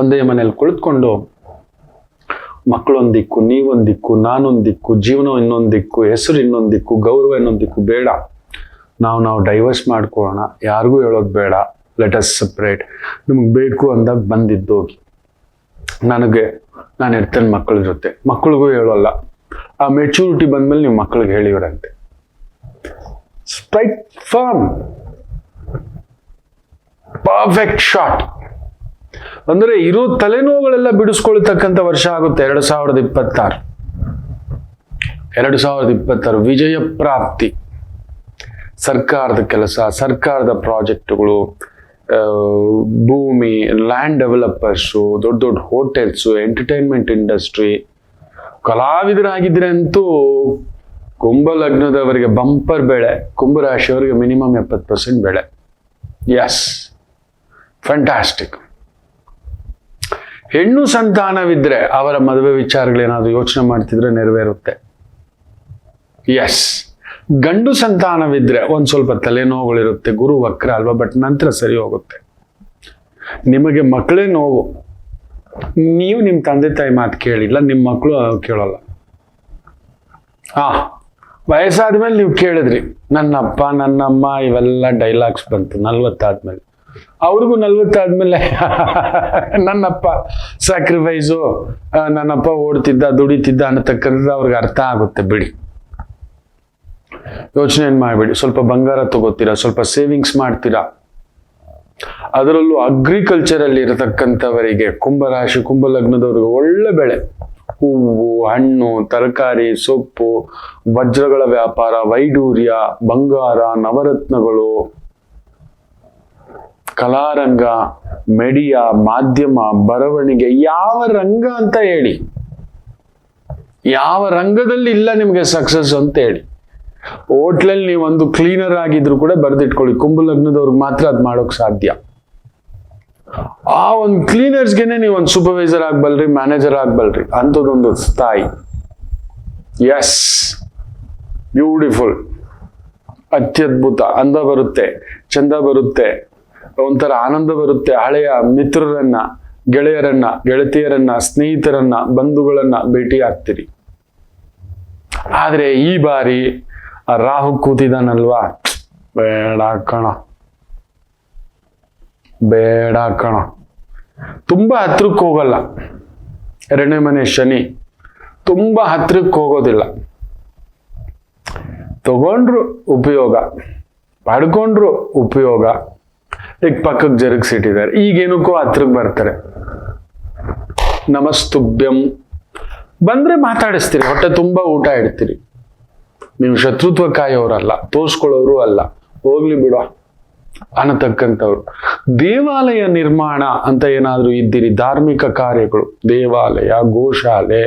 ಒಂದೇ ಮನೇಲಿ ಕುಳಿತುಕೊಂಡು ಮಕ್ಕಳೊಂದ್ ದಿಕ್ಕು, ನೀವೊಂದ್ ದಿಕ್ಕು, ನಾನೊಂದ್ ದಿಕ್ಕು, ಜೀವನ ಇನ್ನೊಂದ್ ದಿಕ್ಕು, ಹೆಸರು ಇನ್ನೊಂದ್ ದಿಕ್ಕು, ಗೌರವ ಇನ್ನೊಂದ್ ದಿಕ್ಕು. ಬೇಡ, ನಾವು ಡೈವರ್ಸ್ ಮಾಡ್ಕೊಳ್ಳೋಣ, ಯಾರಿಗೂ ಹೇಳೋದು ಬೇಡ, ಲೆಟ್ ಅಸ್ ಸಪ್ರೇಟ್. ನಿಮ್ಗೆ ಬೇಕು ಅಂದಾಗ ಬಂದಿದ್ದೋಗಿ. ನಾನು ಇರ್ತೇನೆ ಮಕ್ಕಳ ಜೊತೆ, ಮಕ್ಕಳಿಗೂ ಹೇಳೋಲ್ಲ. ಆ ಮೆಚೂರಿಟಿ ಬಂದ್ಮೇಲೆ ನೀವು ಮಕ್ಕಳಿಗೆ ಹೇಳಿವ್ರಂತೆ. Straight firm, perfect shot. ಅಂದ್ರೆ ಇರೋ ತಲೆನೋವುಗಳೆಲ್ಲ ಬಿಡಿಸ್ಕೊಳ್ತಕ್ಕಂಥ ವರ್ಷ ಆಗುತ್ತೆ 2026. ವಿಜಯ ಪ್ರಾಪ್ತಿ, ಸರ್ಕಾರದ ಕೆಲಸ, ಸರ್ಕಾರದ ಪ್ರಾಜೆಕ್ಟ್ಗಳು, ಭೂಮಿ, ಲ್ಯಾಂಡ್ ಡೆವಲಪರ್ಸು, ದೊಡ್ಡ ಹೋಟೆಲ್ಸು, ಎಂಟರ್ಟೈನ್ಮೆಂಟ್ ಇಂಡಸ್ಟ್ರಿ, ಕಲಾವಿದರಾಗಿದ್ರೆ ಅಂತೂ ಕುಂಭ ಲಗ್ನದವರಿಗೆ ಬಂಪರ್ ಬೆಳೆ, ಕುಂಭರಾಶಿಯವರಿಗೆ ಮಿನಿಮಮ್ 70% ಬೆಳೆ. Yes, fantastic. ಹೆಣ್ಣು ಸಂತಾನವಿದ್ರೆ ಅವರ ಮದುವೆ ವಿಚಾರಗಳೇನಾದ್ರು ಯೋಚನೆ ಮಾಡ್ತಿದ್ರೆ ನೆರವೇರುತ್ತೆ. ಎಸ್, ಗಂಡು ಸಂತಾನವಿದ್ರೆ ಒಂದ್ ಸ್ವಲ್ಪ ತಲೆನೋವುಗಳಿರುತ್ತೆ, ಗುರು ವಕ್ರ ಅಲ್ವಾ, ಬಟ್ ನಂತರ ಸರಿ ಹೋಗುತ್ತೆ. ನಿಮಗೆ ಮಕ್ಕಳೇ ನೋವು, ನೀವು ನಿಮ್ಮ ತಂದೆ ತಾಯಿ ಮಾತು ಕೇಳಿಲ್ಲ, ನಿಮ್ಮ ಮಕ್ಕಳು ಕೇಳೋಲ್ಲ. ವಯಸ್ಸಾದ್ಮೇಲೆ ನೀವು ಕೇಳಿದ್ರಿ, ನನ್ನಪ್ಪ ನನ್ನಮ್ಮ ಇವೆಲ್ಲ ಡೈಲಾಗ್ಸ್ ಬಂತು 40 ಆದ್ಮೇಲೆ. ಅವ್ರಿಗೂ 40 ಆದ್ಮೇಲೆ ನನ್ನಪ್ಪ ಸ್ಯಾಕ್ರಿಫೈಸು, ನನ್ನಪ್ಪ ಓಡ್ತಿದ್ದ ದುಡಿತಿದ್ದ ಅನ್ನತಕ್ಕಂಥದ್ದು ಅವ್ರಿಗೆ ಅರ್ಥ ಆಗುತ್ತೆ. ಬಿಡಿ, ಯೋಚನೆ ಮಾಡಬೇಡಿ. ಸ್ವಲ್ಪ ಬಂಗಾರ ತಗೋತೀರಾ, ಸ್ವಲ್ಪ ಸೇವಿಂಗ್ಸ್ ಮಾಡ್ತೀರಾ. ಅದರಲ್ಲೂ ಅಗ್ರಿಕಲ್ಚರ್ ಅಲ್ಲಿ ಇರತಕ್ಕಂಥವರಿಗೆ, ಕುಂಭರಾಶಿ ಕುಂಭ ಲಗ್ನದವ್ರಿಗೆ ಒಳ್ಳೆ ಬೆಳೆ. ಹೂವು, ಹಣ್ಣು, ತರಕಾರಿ, ಸೊಪ್ಪು, ವಜ್ರಗಳ ವ್ಯಾಪಾರ, ವೈಡೂರ್ಯ, ಬಂಗಾರ, ನವರತ್ನಗಳು, ಕಲಾರಂಗ, ಮೆಡಿಯಾ, ಮಾಧ್ಯಮ, ಬರವಣಿಗೆ, ಯಾವ ರಂಗ ಅಂತ ಹೇಳಿ, ಯಾವ ರಂಗದಲ್ಲಿ ಇಲ್ಲ ನಿಮಗೆ ಸಕ್ಸಸ್ ಅಂತ ಹೇಳಿ. ಹೋಟ್ಲಲ್ಲಿ ನೀವೊಂದು ಕ್ಲೀನರ್ ಆಗಿದ್ರು ಕೂಡ ಬರೆದಿಟ್ಕೊಳ್ಳಿ, ಕುಂಭ ಲಗ್ನದವ್ರಿಗೆ ಮಾತ್ರ ಅದ್ ಮಾಡೋಕ್ ಸಾಧ್ಯ. ಆ ಒಂದು ಕ್ಲೀನರ್ಸ್ಗೆನೆ ನೀವು ಒಂದು ಸೂಪರ್ವೈಸರ್ ಆಗ್ಬಲ್ರಿ, ಮ್ಯಾನೇಜರ್ ಆಗ್ಬಲ್ರಿ, ಅಂಥದ್ದೊಂದು ಸ್ಥಾಯಿ. ಎಸ್, ಬ್ಯೂಟಿಫುಲ್, ಅತ್ಯದ್ಭುತ. ಅಂದ ಬರುತ್ತೆ, ಚಂದ ಬರುತ್ತೆ, ಒಂಥರ ಆನಂದ ಬರುತ್ತೆ. ಹಳೆಯ ಮಿತ್ರರನ್ನ, ಗೆಳೆಯರನ್ನ, ಗೆಳತಿಯರನ್ನ, ಸ್ನೇಹಿತರನ್ನ, ಬಂಧುಗಳನ್ನ ಭೇಟಿ ಆಗ್ತೀರಿ. ಆದ್ರೆ ಈ ಬಾರಿ ಆ ರಾಹು ಕೂತಿದಾನಲ್ವಾ, ಬೇಡ ಕಣ, ತುಂಬಾ ಹತ್ರಕ್ಕೆ ಹೋಗಲ್ಲ. 2ನೇ ಮನೆ ಶನಿ ತುಂಬಾ ಹತ್ರಕ್ಕೆ ಹೋಗೋದಿಲ್ಲ. ತಗೊಂಡ್ರು ಉಪಯೋಗ, ಪಡ್ಕೊಂಡ್ರು ಉಪಯೋಗ. ಈಗ ಪಕ್ಕಕ್ಕೆ ಜರುಗಿಸಿಟ್ಟಿದ್ದಾರೆ, ಈಗೇನಕ್ಕೋ ಹತ್ರಕ್ಕೆ ಬರ್ತಾರೆ. ನಮಸ್ತುಭ್ಯಂ ಬಂದ್ರೆ ಮಾತಾಡಿಸ್ತೀರಿ, ಹೊಟ್ಟೆ ತುಂಬಾ ಊಟ ಇಡ್ತೀರಿ. ನೀವು ಶತ್ರುತ್ವ ಕಾಯೋರಲ್ಲ, ತೋರ್ಸ್ಕೊಳ್ಳೋರು ಅಲ್ಲ, ಹೋಗ್ಲಿ ಬಿಡೋ ಅನ್ನತಕ್ಕಂಥವ್ರು. ದೇವಾಲಯ ನಿರ್ಮಾಣ ಅಂತ ಏನಾದ್ರೂ ಇದ್ದೀರಿ, ಧಾರ್ಮಿಕ ಕಾರ್ಯಗಳು, ದೇವಾಲಯ, ಗೋಶಾಲೆ,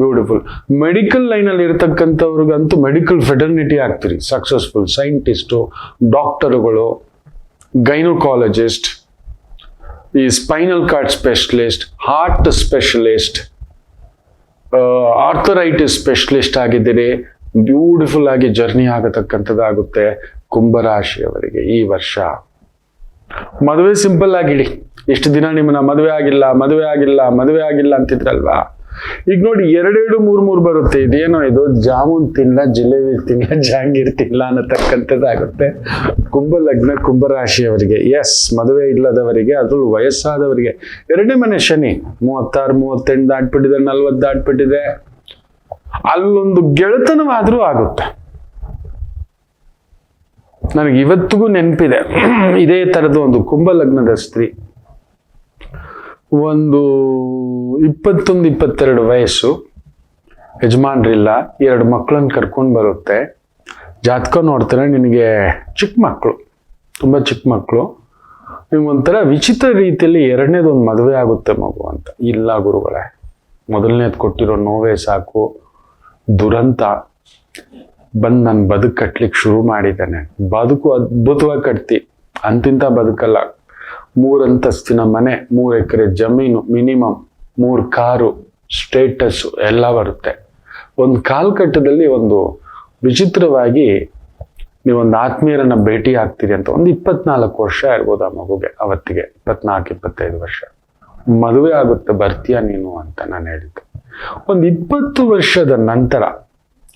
ಬ್ಯೂಟಿಫುಲ್. ಮೆಡಿಕಲ್ ಲೈನ್ ಅಲ್ಲಿ ಇರತಕ್ಕಂಥವ್ರಿಗಂತೂ ಮೆಡಿಕಲ್ ಫೆಟರ್ನಿಟಿ ಆಗ್ತೀರಿ, ಸಕ್ಸಸ್ಫುಲ್ ಸೈಂಟಿಸ್ಟು, ಡಾಕ್ಟರುಗಳು, ಗೈನೋಕಾಲಜಿಸ್ಟ್, ಈ spinal cord specialist, heart specialist, arthritis specialist ಆಗಿದ್ದೀರಿ. ಬ್ಯೂಟಿಫುಲ್ ಆಗಿ ಜರ್ನಿ ಆಗತಕ್ಕಂಥದ್ದಾಗುತ್ತೆ ಕುಂಭರಾಶಿಯವರಿಗೆ ಈ ವರ್ಷ. ಮದುವೆ ಸಿಂಪಲ್ ಆಗಿಡಿ. ಇಷ್ಟು ದಿನ ನಿಮ್ಮನ್ನ ಮದುವೆ ಆಗಿಲ್ಲ ಅಂತಿದ್ರಲ್ವಾ, ಈಗ ನೋಡಿ 2 3 ಬರುತ್ತೆ. ಇದೇನೋ ಇದು ಜಾಮೂನ್ ತಿನ್ಲ, ಜಿಲೇಬಿ ತಿನ್ಲ, ಜಾಂಗೀರ್ ತಿನ್ಲ ಅನ್ನತಕ್ಕಂಥದ್ದಾಗುತ್ತೆ ಕುಂಭ ಲಗ್ನ ಕುಂಭರಾಶಿಯವರಿಗೆ. ಎಸ್, ಮದುವೆ ಇಲ್ಲದವರಿಗೆ, ಅದ್ರಲ್ಲೂ ವಯಸ್ಸಾದವರಿಗೆ. 2ನೇ ಮನೆ ಶನಿ 36 38 ದಾಟ್ಬಿಟ್ಟಿದೆ, 40 ದಾಟ್ಬಿಟ್ಟಿದೆ. ಅಲ್ಲೊಂದು ಗೆಳೆತನವಾದ್ರೂ ಆಗುತ್ತೆ. ನನಗೆ ಇವತ್ತಿಗೂ ನೆನಪಿದೆ, ಇದೇ ತರದ ಒಂದು ಕುಂಭ ಲಗ್ನದ ಸ್ತ್ರೀ, ಒಂದು 21-22 ವಯಸ್ಸು, ಯಜಮಾನ್ರಿಲ್ಲ, 2 ಮಕ್ಕಳನ್ನ ಕರ್ಕೊಂಡು ಬರುತ್ತೆ. ಜಾತಕ ನೋಡ್ತಾರೆ, ನಿನಗೆ ಚಿಕ್ಕ ಮಕ್ಕಳು, ತುಂಬ ಚಿಕ್ಕ ಮಕ್ಕಳು, ನಿಮ್ಗೊಂಥರ ವಿಚಿತ್ರ ರೀತಿಯಲ್ಲಿ 2ನೇದೊಂದು ಮದುವೆ ಆಗುತ್ತೆ ಮಗು ಅಂತ. ಇಲ್ಲ ಗುರುಗಳೇ, ಮೊದಲನೇದು ಕೊಟ್ಟಿರೋ ನೋವೇ ಸಾಕು, ದುರಂತ ಬಂದು ನನ್ನ ಬದುಕು ಕಟ್ಲಿಕ್ಕೆ ಶುರು ಮಾಡಿದ್ದಾನೆ. ಬದುಕು ಅದ್ಭುತವಾಗಿ ಕಟ್ತಿ, ಅಂತಿಂತ ಬದುಕಲ್ಲ. 3 ಅಂತಸ್ತಿನ ಮನೆ, 3 ಎಕರೆ ಜಮೀನು, ಮಿನಿಮಮ್ 3 ಕಾರು, ಸ್ಟೇಟಸ್ಸು ಎಲ್ಲ ಬರುತ್ತೆ. ಒಂದು ಕಾಲಘಟ್ಟದಲ್ಲಿ ಒಂದು ವಿಚಿತ್ರವಾಗಿ ನೀವೊಂದು ಆತ್ಮೀಯರನ್ನ ಭೇಟಿ ಆಗ್ತೀರಿ ಅಂತ. ಒಂದು 24 ವರ್ಷ ಇರ್ಬೋದು ಆ ಮಗುಗೆ, ಅವತ್ತಿಗೆ 24-25 ವರ್ಷ. ಮದುವೆ ಆಗುತ್ತೆ, ಬರ್ತೀಯ ನೀನು ಅಂತ ನಾನು ಹೇಳಿದ್ದೆ. ಒಂದು 20 ವರ್ಷದ ನಂತರ,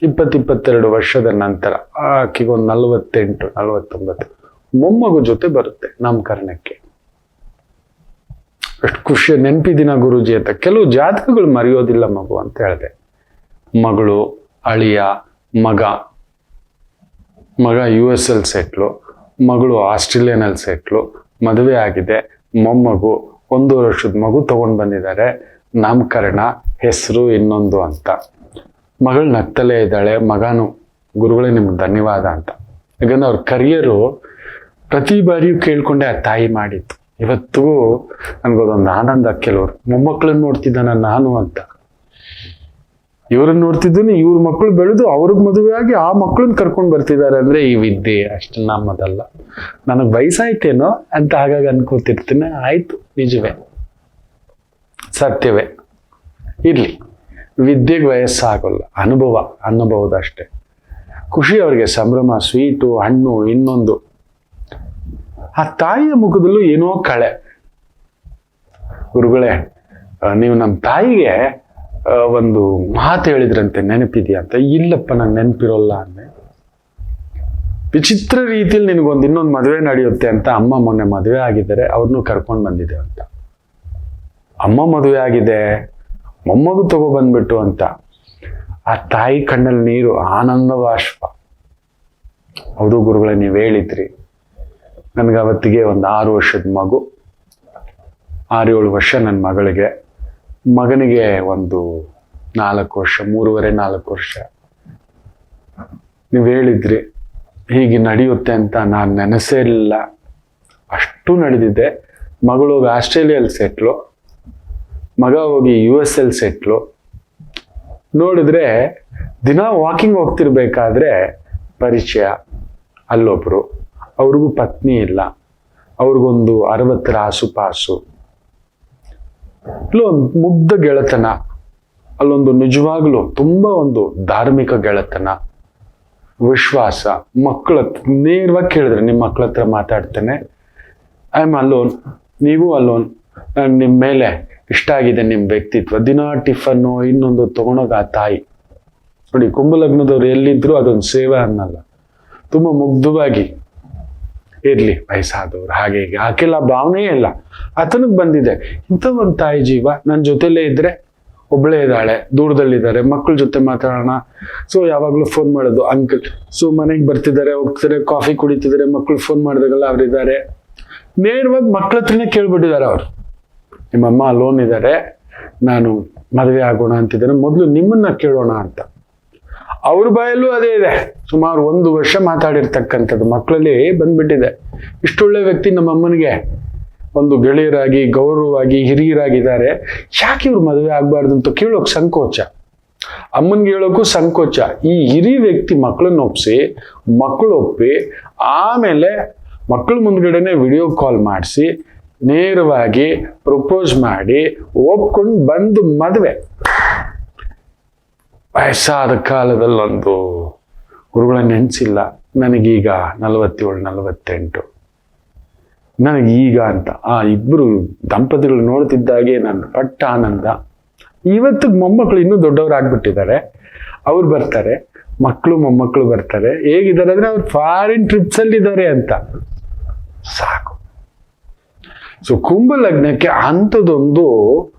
20-22 ವರ್ಷದ ನಂತರ ಆಕೆಗೊಂದು 48-49 ಮೊಮ್ಮಗು ಜೊತೆ ಬರುತ್ತೆ ನಾಮಕರಣಕ್ಕೆ. ಅಷ್ಟು ಖುಷಿ. ನೆನಪಿದಿನ ಗುರುಜಿ ಅಂತ. ಕೆಲವು ಜಾತಕಗಳು ಮರೆಯೋದಿಲ್ಲ ಮಗು ಅಂತ ಹೇಳಿದೆ. ಮಗಳು, ಅಳಿಯ, ಮಗ US ಸೆಟ್ಲು, ಮಗಳು ಆಸ್ಟ್ರೇಲಿಯಾನಲ್ಲಿ ಸೆಟ್ಲು, ಮದುವೆ ಆಗಿದೆ, ಮೊಮ್ಮಗು, 1 ವರ್ಷದ ಮಗು ತಗೊಂಡು ಬಂದಿದ್ದಾರೆ, ನಾಮಕರಣ, ಹೆಸರು ಇನ್ನೊಂದು ಅಂತ. ಮಗಳು ನಗ್ತಲೇ ಇದ್ದಾಳೆ, ಮಗನು ಗುರುಗಳೇ ನಿಮ್ಗೆ ಧನ್ಯವಾದ ಅಂತ. ಯಾಕಂದ್ರೆ ಅವ್ರ ಕರಿಯರು ಪ್ರತಿ ಬಾರಿಯೂ ಕೇಳ್ಕೊಂಡೆ ಆ ತಾಯಿ ಮಾಡಿತ್ತು. ಇವತ್ತಿಗೂ ನನ್ಗೋದೊಂದು ಆನಂದ. ಕೆಲವರು ಮೊಮ್ಮಕ್ಕಳನ್ನ ನೋಡ್ತಿದ್ದಾನ ನಾನು ಅಂತ, ಇವ್ರನ್ನ ನೋಡ್ತಿದ್ದೀನಿ, ಇವ್ರ ಮಕ್ಕಳು ಬೆಳೆದು ಅವ್ರಿಗೆ ಮದುವೆ ಆಗಿ ಆ ಮಕ್ಕಳನ್ನ ಕರ್ಕೊಂಡು ಬರ್ತಿದ್ದಾರೆ ಅಂದ್ರೆ ಈ ವಿದ್ಯೆ ಅಷ್ಟು ನಮ್ಮದಲ್ಲ. ನನಗೆ ವಯಸ್ಸಾಯ್ತೇನೋ ಅಂತ ಹಾಗಾಗಿ ಅನ್ಕೋತಿರ್ತೀನಿ. ಆಯ್ತು, ನಿಜವೇ, ಸತ್ಯವೇ. ಇರ್ಲಿ, ವಿದ್ಯೆಗೆ ವಯಸ್ಸಾಗೋಲ್ಲ, ಅನುಭವ ಅನ್ನಬಹುದಷ್ಟೇ. ಖುಷಿ ಅವ್ರಿಗೆ, ಸಂಭ್ರಮ, ಸ್ವೀಟು, ಹಣ್ಣು, ಇನ್ನೊಂದು. ಆ ತಾಯಿಯ ಮುಖದಲ್ಲೂ ಏನೋ ಕಳೆ. ಗುರುಗಳೇ, ನೀವು ನಮ್ಮ ತಾಯಿಗೆ ಒಂದು ಮಾತು ಹೇಳಿದ್ರಂತೆ, ನೆನಪಿದೆಯಾ ಅಂತ. ಇಲ್ಲಪ್ಪ, ನಂಗೆ ನೆನಪಿರೋಲ್ಲ ಅಂದೆ. ವಿಚಿತ್ರ ರೀತಿಯಲ್ಲಿ ನಿನಗೊಂದು ಇನ್ನೊಂದು ಮದುವೆ ನಡೆಯುತ್ತೆ ಅಂತ ಅಮ್ಮ ಮೊನ್ನೆ ಮದುವೆ ಆಗಿದ್ದಾರೆ, ಅವ್ರನ್ನೂ ಕರ್ಕೊಂಡು ಬಂದಿದೆ ಅಂತ. ಅಮ್ಮ ಮದುವೆ ಆಗಿದೆ, ಮೊಮ್ಮಗು ತಗೊಬಂದ್ಬಿಟ್ಟು ಅಂತ. ಆ ತಾಯಿ ಕಣ್ಣಲ್ಲಿ ನೀರು, ಆನಂದ ಬಾಷ್ಪ. ಹೌದು ಗುರುಗಳೇ, ನೀವು ಹೇಳಿದ್ರಿ. ನನಗೆ ಅವತ್ತಿಗೆ ಒಂದು 6 ವರ್ಷದ ಮಗು, 6-7 ವರ್ಷ ನನ್ನ ಮಗಳಿಗೆ, ಮಗನಿಗೆ ಒಂದು 4 ವರ್ಷ, 3.5-4 ವರ್ಷ. ನೀವು ಹೇಳಿದ್ರಿ ಹೀಗೆ ನಡೆಯುತ್ತೆ ಅಂತ. ನಾನು ನೆನೆಸೇ ಇಲ್ಲ, ಅಷ್ಟು ನಡೆದಿದೆ. ಮಗಳು ಹೋಗಿ ಆಸ್ಟ್ರೇಲಿಯಲ್ಲಿ ಸೆಟ್ಲು, ಮಗ ಹೋಗಿ US ಸೆಟ್ಲು. ನೋಡಿದ್ರೆ ದಿನ ವಾಕಿಂಗ್ ಹೋಗ್ತಿರ್ಬೇಕಾದ್ರೆ ಪರಿಚಯ, ಅಲ್ಲೊಬ್ರು, ಅವ್ರಿಗೂ ಪತ್ನಿ ಇಲ್ಲ, ಅವ್ರಿಗೊಂದು 60 ಆಸುಪಾಸು. ಇಲ್ಲೊಂದು ಮುಗ್ಧ ಗೆಳೆತನ, ಅಲ್ಲೊಂದು ನಿಜವಾಗ್ಲೂ ತುಂಬ ಒಂದು ಧಾರ್ಮಿಕ ಗೆಳೆತನ, ವಿಶ್ವಾಸ. ಮಕ್ಕಳ ನೇರವಾಗಿ ಕೇಳಿದ್ರೆ, ನಿಮ್ಮ ಮಕ್ಕಳ ಹತ್ರ ಮಾತಾಡ್ತೇನೆ, ಐ ಆಮ್ ಅಲೋನ್, ನೀವು ಅಲೋನ್, ನಿಮ್ಮ ಮೇಲೆ ಇಷ್ಟ ಆಗಿದೆ ನಿಮ್ಮ ವ್ಯಕ್ತಿತ್ವ. ದಿನ ಟಿಫನ್ನು ಇನ್ನೊಂದು ತಗೊಂಡೋಗ ಆ ತಾಯಿ. ನೋಡಿ, ಕುಂಭಲಗ್ನದವ್ರು ಎಲ್ಲಿದ್ರು ಅದೊಂದು ಸೇವೆ ಅನ್ನಲ್ಲ, ತುಂಬ ಮುಗ್ಧವಾಗಿ ಇರ್ಲಿ. ವಯಸ್ಸಾದವ್ರು ಹಾಗೆ ಹೀಗೆ ಆಕೆಲ್ಲ ಭಾವನೆ ಇಲ್ಲ, ಆತನಿಗೆ ಬಂದಿದೆ. ಇಂಥ ಒಂದು ತಾಯಿ ಜೀವ ನನ್ನ ಜೊತೆಲೇ ಇದ್ರೆ ಒಬ್ಬಳೇ ಇದ್ದಾಳೆ, ದೂರದಲ್ಲಿದ್ದಾರೆ, ಮಕ್ಕಳ ಜೊತೆ ಮಾತಾಡೋಣ. ಸೊ ಯಾವಾಗಲೂ ಫೋನ್ ಮಾಡೋದು, ಅಂಕಲ್ ಸೊ ಮನೆಗೆ ಬರ್ತಿದ್ದಾರೆ, ಹೋಗ್ತಾರೆ, ಕಾಫಿ ಕುಡಿತಿದ್ದಾರೆ, ಮಕ್ಕಳು ಫೋನ್ ಮಾಡಿದಾಗಲ್ಲ ಅವರಿದ್ದಾರೆ. ನೇರವಾಗಿ ಮಕ್ಕಳ ಹತ್ರನೇ ಕೇಳ್ಬಿಟ್ಟಿದ್ದಾರೆ ಅವರು, ನಿಮ್ಮಮ್ಮ ಲೋನ್ ಇದ್ದಾರೆ, ನಾನು ಮದುವೆ ಆಗೋಣ ಅಂತಿದ್ದಾರೆ, ಮೊದಲು ನಿಮ್ಮನ್ನ ಕೇಳೋಣ ಅಂತ. ಅವ್ರ ಬಾಯಲ್ಲೂ ಅದೇ ಇದೆ. ಸುಮಾರು 1 ವರ್ಷ ಮಾತಾಡಿರ್ತಕ್ಕಂಥದ್ದು ಮಕ್ಕಳಲ್ಲಿ ಬಂದ್ಬಿಟ್ಟಿದೆ. ಇಷ್ಟೊಳ್ಳೆ ವ್ಯಕ್ತಿ ನಮ್ಮ ಅಮ್ಮನಿಗೆ ಒಂದು ಗೆಳೆಯರಾಗಿ, ಗೌರವವಾಗಿ, ಹಿರಿಯರಾಗಿದ್ದಾರೆ, ಯಾಕೆ ಇವ್ರು ಮದುವೆ ಆಗ್ಬಾರ್ದು ಅಂತ ಕೇಳೋಕ್ ಸಂಕೋಚ, ಅಮ್ಮನ್ಗೆ ಹೇಳೋಕ್ಕೂ ಸಂಕೋಚ. ಈ ಹಿರಿಯ ವ್ಯಕ್ತಿ ಮಕ್ಕಳನ್ನ ಒಪ್ಸಿ, ಮಕ್ಕಳು ಒಪ್ಪಿ, ಆಮೇಲೆ ಮಕ್ಕಳ ಮುಂದ್ಗಡೆನೆ ವಿಡಿಯೋ ಕಾಲ್ ಮಾಡಿಸಿ ನೇರವಾಗಿ ಪ್ರಪೋಸ್ ಮಾಡಿ ಒಪ್ಕೊಂಡು ಬಂದು ಮದುವೆ. ವಯಸ್ಸಾದ ಕಾಲದಲ್ಲೊಂದು ಗುರುಗಳ ನೆನೆಸಿಲ್ಲ, ನನಗೀಗ 47, 48, ನನಗೀಗ ಅಂತ ಆ ಇಬ್ಬರು ದಂಪತಿಗಳು ನೋಡ್ತಿದ್ದಾಗೆ ನಾನು ಪಟ್ಟ ಆನಂದ. ಇವತ್ತು ಮೊಮ್ಮಕ್ಕಳು ಇನ್ನೂ ದೊಡ್ಡವರಾಗ್ಬಿಟ್ಟಿದ್ದಾರೆ, ಅವ್ರು ಬರ್ತಾರೆ, ಮಕ್ಕಳು ಮೊಮ್ಮಕ್ಕಳು ಬರ್ತಾರೆ. ಹೇಗಿದ್ದಾರೆ ಅಂದ್ರೆ ಅವ್ರು ಫಾರಿನ್ ಟ್ರಿಪ್ಸ್ ಅಲ್ಲಿ ಇದ್ದಾರೆ ಅಂತ ಸಾಕು. ಸೊ ಕುಂಭ ಲಗ್ನಕ್ಕೆ ಅಂಥದ್ದೊಂದು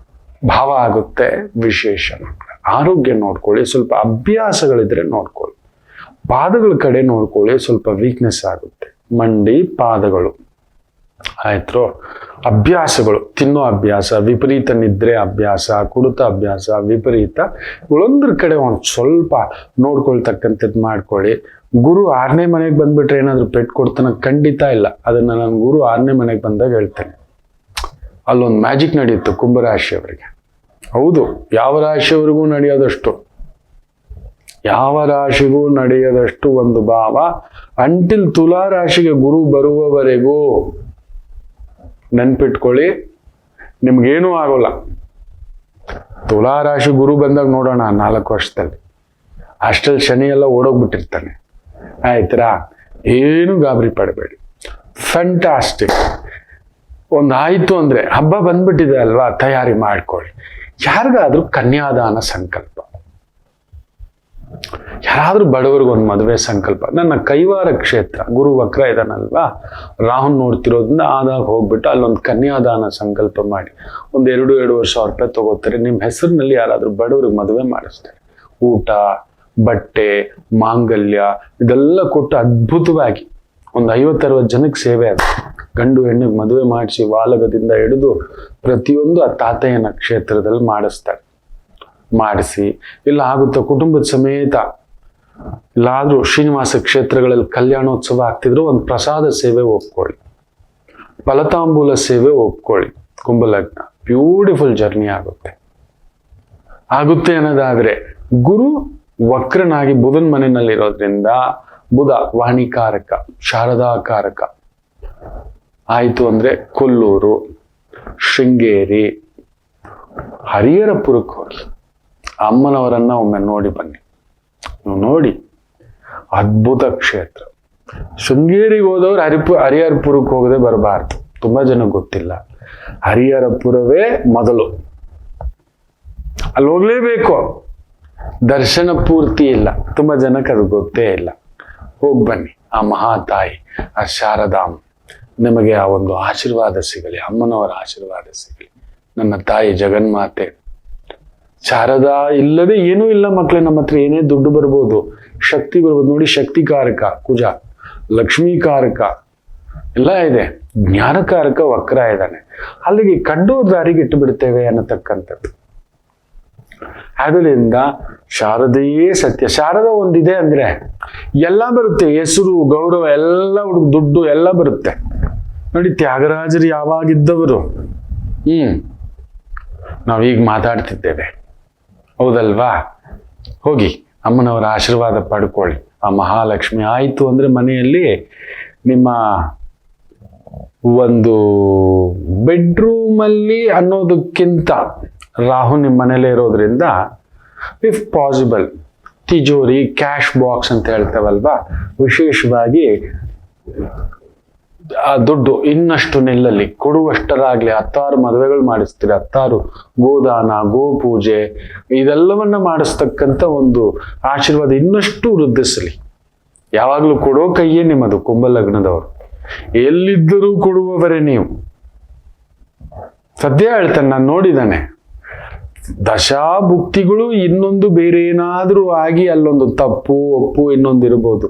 ಭಾವ ಆಗುತ್ತೆ. ವಿಶೇಷ ಆರೋಗ್ಯ ನೋಡ್ಕೊಳ್ಳಿ, ಸ್ವಲ್ಪ ಅಭ್ಯಾಸಗಳಿದ್ರೆ ನೋಡ್ಕೊಳ್ಳಿ. ಪಾದಗಳ ಕಡೆ ನೋಡ್ಕೊಳ್ಳಿ, ಸ್ವಲ್ಪ ವೀಕ್ನೆಸ್ ಆಗುತ್ತೆ. ಮಂಡಿ, ಪಾದಗಳು ಆಯ್ತು. ಅಭ್ಯಾಸಗಳು, ತಿನ್ನೋ ಅಭ್ಯಾಸ, ವಿಪರೀತ ನಿದ್ರೆ ಅಭ್ಯಾಸ, ಕುಡಿತ ಅಭ್ಯಾಸ, ವಿಪರೀತ ಇವುಗಳೊಂದ್ರ ಕಡೆ ಒಂದು ಸ್ವಲ್ಪ ನೋಡ್ಕೊಳ್ತಕ್ಕಂಥದ್ದು ಮಾಡ್ಕೊಳ್ಳಿ. ಗುರು 6ನೇ ಮನೆಗೆ ಬಂದ್ಬಿಟ್ರೆ ಏನಾದ್ರು ಪೆಟ್ಟು ಕೊಡ್ತಾನೆ? ಖಂಡಿತ ಇಲ್ಲ. ಅದನ್ನ ನಾನು ಗುರು 6ನೇ ಮನೆಗೆ ಬಂದಾಗ ಹೇಳ್ತೇನೆ. ಅಲ್ಲೊಂದು ಮ್ಯಾಜಿಕ್ ನಡೆಯುತ್ತೆ ಕುಂಭರಾಶಿಯವರಿಗೆ. ಹೌದು, ಯಾವ ರಾಶಿಯವರಿಗೂ ನಡೆಯೋದಷ್ಟು, ಯಾವ ರಾಶಿಗೂ ನಡೆಯದಷ್ಟು ಒಂದು ಭಾವ ಅಂಟಿಲ್ ತುಲಾ ರಾಶಿಗೆ ಗುರು ಬರುವವರೆಗೂ ನೆನ್ಪಿಟ್ಕೊಳ್ಳಿ, ನಿಮ್ಗೇನೂ ಆಗೋಲ್ಲ. ತುಲಾ ರಾಶಿ ಗುರು ಬಂದಾಗ ನೋಡೋಣ 4 ವರ್ಷದಲ್ಲಿ, ಅಷ್ಟಲ್ಲಿ ಶನಿ ಎಲ್ಲ ಓಡೋಗ್ಬಿಟ್ಟಿರ್ತಾನೆ. ಆಯ್ತರಾ? ಏನು ಗಾಬರಿ ಪಡಬೇಡಿ, ಫ್ಯಾಂಟಾಸ್ಟಿಕ್. ಒಂದಾಯ್ತು ಅಂದ್ರೆ ಹಬ್ಬ ಬಂದ್ಬಿಟ್ಟಿದೆ ಅಲ್ವಾ, ತಯಾರಿ ಮಾಡ್ಕೊಳ್ಳಿ. ಯಾರಿಗಾದ್ರೂ ಕನ್ಯಾದಾನ ಸಂಕಲ್ಪ, ಯಾರಾದ್ರೂ ಬಡವರಿಗೊಂದು ಮದುವೆ ಸಂಕಲ್ಪ. ನನ್ನ ಕೈವಾರ ಕ್ಷೇತ್ರ ಗುರು ವಕ್ರ ಇದಾನಲ್ವಾ, ರಾಹುನ್ ನೋಡ್ತಿರೋದ್ರಿಂದ ಆದಾಗ ಹೋಗ್ಬಿಟ್ಟು ಅಲ್ಲೊಂದು ಕನ್ಯಾದಾನ ಸಂಕಲ್ಪ ಮಾಡಿ ಒಂದು 2-2.5 ಸಾವಿರ ರೂಪಾಯಿ ತಗೋತಾರೆ. ನಿಮ್ಮ ಹೆಸರಿನಲ್ಲಿ ಯಾರಾದ್ರೂ ಬಡವರಿಗೆ ಮದುವೆ ಮಾಡಿಸ್ತಾರೆ. ಊಟ, ಬಟ್ಟೆ, ಮಾಂಗಲ್ಯ ಇದೆಲ್ಲ ಕೊಟ್ಟು ಅದ್ಭುತವಾಗಿ ಒಂದು 50-60 ಜನಕ್ಕೆ ಸೇವೆ ಅದು. ಗಂಡು ಹೆಣ್ಣಿಗೆ ಮದುವೆ ಮಾಡಿಸಿ ವಾಲಗದಿಂದ ಹಿಡಿದು ಪ್ರತಿಯೊಂದು ಆ ತಾತಯ್ಯನ ಕ್ಷೇತ್ರದಲ್ಲಿ ಮಾಡಿಸ್ತಾರೆ. ಮಾಡಿಸಿ ಇಲ್ಲ ಆಗುತ್ತಾ ಕುಟುಂಬದ ಸಮೇತ ಇಲ್ಲಾದ್ರೂ ಶ್ರೀನಿವಾಸ ಕ್ಷೇತ್ರಗಳಲ್ಲಿ ಕಲ್ಯಾಣೋತ್ಸವ ಆಗ್ತಿದ್ರು ಒಂದು ಪ್ರಸಾದ ಸೇವೆ ಒಪ್ಕೊಳ್ಳಿ, ಫಲತಾಂಬೂಲ ಸೇವೆ ಒಪ್ಕೊಳ್ಳಿ. ಕುಂಭಲಗ್ನ ಬ್ಯೂಟಿಫುಲ್ ಜರ್ನಿ ಆಗುತ್ತೆ ಅನ್ನೋದಾದ್ರೆ ಗುರು ವಕ್ರನಾಗಿ ಬುಧನ್ ಮನೆಯಲ್ಲಿರೋದ್ರಿಂದ ಬುಧ ವಾಣಿಕಾರಕ, ಶಾರದಾಕಾರಕ. ಆಯ್ತು ಅಂದ್ರೆ ಕೊಲ್ಲೂರು, ಶೃಂಗೇರಿ, ಹರಿಹರಪುರಕ್ಕೆ ಹೋಗಿ ಅಮ್ಮನವರನ್ನ ಒಮ್ಮೆ ನೋಡಿ ಬನ್ನಿ. ನೀವು ನೋಡಿ, ಅದ್ಭುತ ಕ್ಷೇತ್ರ. ಶೃಂಗೇರಿಗೆ ಹೋದವ್ರು ಹರಿಹರಪುರಕ್ಕೆ ಹೋಗದೆ ಬರಬಾರ್ದು. ತುಂಬಾ ಜನ ಗೊತ್ತಿಲ್ಲ, ಹರಿಹರಪುರವೇ ಮೊದಲು, ಅಲ್ಲಿ ಹೋಗ್ಲೇಬೇಕು. ದರ್ಶನ ಪೂರ್ತಿ ಇಲ್ಲ, ತುಂಬಾ ಜನಕ್ಕೆ ಅದು ಗೊತ್ತೇ ಇಲ್ಲ. ಹೋಗಿ ಬನ್ನಿ. ಆ ಮಹಾತಾಯಿ, ಆ ಶಾರದಾಂ ನಿಮಗೆ ಆ ಒಂದು ಆಶೀರ್ವಾದ ಸಿಗಲಿ, ಅಮ್ಮನವರ ಆಶೀರ್ವಾದ ಸಿಗಲಿ. ನನ್ನ ತಾಯಿ ಜಗನ್ಮಾತೆ ಶಾರದಾ ಇಲ್ಲದೆ ಏನೂ ಇಲ್ಲ ಮಕ್ಕಳೇ. ನಮ್ಮ ಹತ್ರ ಏನೇ ದುಡ್ಡು ಬರ್ಬೋದು, ಶಕ್ತಿ ಬರ್ಬೋದು. ನೋಡಿ, ಶಕ್ತಿಕಾರಕ ಕುಜ, ಲಕ್ಷ್ಮೀಕಾರಕ ಎಲ್ಲ ಇದೆ, ಜ್ಞಾನಕಾರಕ ವಕ್ರ ಇದ್ದಾನೆ. ಅಲ್ಲಿಗೆ ಕಂಡೋರ್ ದಾರಿಗೆ ಇಟ್ಟು ಬಿಡ್ತೇವೆ ಅನ್ನತಕ್ಕಂಥದ್ದು. ಅದರಿಂದ ಶಾರದೆಯೇ ಸತ್ಯ. ಶಾರದ ಒಂದಿದೆ ಅಂದ್ರೆ ಎಲ್ಲ ಬರುತ್ತೆ, ಹೆಸರು, ಗೌರವ ಎಲ್ಲ, ದುಡ್ಡು ಎಲ್ಲ ಬರುತ್ತೆ. ನೋಡಿ, ತ್ಯಾಗರಾಜರು ಯಾವಾಗಿದ್ದವರು, ನಾವೀಗ ಮಾತಾಡ್ತಿದ್ದೇವೆ, ಹೌದಲ್ವಾ? ಹೋಗಿ ಅಮ್ಮನವರ ಆಶೀರ್ವಾದ ಪಡ್ಕೊಳ್ಳಿ. ಆ ಮಹಾಲಕ್ಷ್ಮಿ ಆಯ್ತು ಅಂದ್ರೆ ಮನೆಯಲ್ಲಿ ನಿಮ್ಮ ಒಂದು ಬೆಡ್ರೂಮಲ್ಲಿ ಅನ್ನೋದಕ್ಕಿಂತ ರಾಹು ನಿಮ್ಮ ಮನೇಲೇ ಇರೋದ್ರಿಂದ ಇಫ್ ಪಾಸಿಬಲ್ ತಿಜೋರಿ, ಕ್ಯಾಶ್ ಬಾಕ್ಸ್ ಅಂತ ಹೇಳ್ತೇವಲ್ವಾ, ವಿಶೇಷವಾಗಿ ಆ ದುಡ್ಡು ಇನ್ನಷ್ಟು ನೆಲ್ಲಲ್ಲಿ ಕೊಡುವಷ್ಟರಾಗ್ಲಿ. 10 ಮದುವೆಗಳು ಮಾಡಿಸ್ತೀರಿ, 10 ಗೋದಾನ, ಗೋಪೂಜೆ ಇದೆಲ್ಲವನ್ನ ಮಾಡಿಸ್ತಕ್ಕಂಥ ಒಂದು ಆಶೀರ್ವಾದ ಇನ್ನಷ್ಟು ವೃದ್ಧಿಸಲಿ. ಯಾವಾಗ್ಲೂ ಕೊಡೋ ಕೈಯೇ ನಿಮ್ಮದು. ಕುಂಭಲಗ್ನದವರು ಎಲ್ಲಿದ್ದರೂ ಕೊಡುವವರೇ ನೀವು. ಸದ್ಯ ಹೇಳ್ತಾನೆ, ನಾನು ನೋಡಿದ್ದಾನೆ, ದಶಾಭುಕ್ತಿಗಳು ಇನ್ನೊಂದು ಬೇರೆ ಏನಾದ್ರೂ ಆಗಿ ಅಲ್ಲೊಂದು ತಪ್ಪು ಒಪ್ಪು ಇನ್ನೊಂದು ಇರ್ಬೋದು.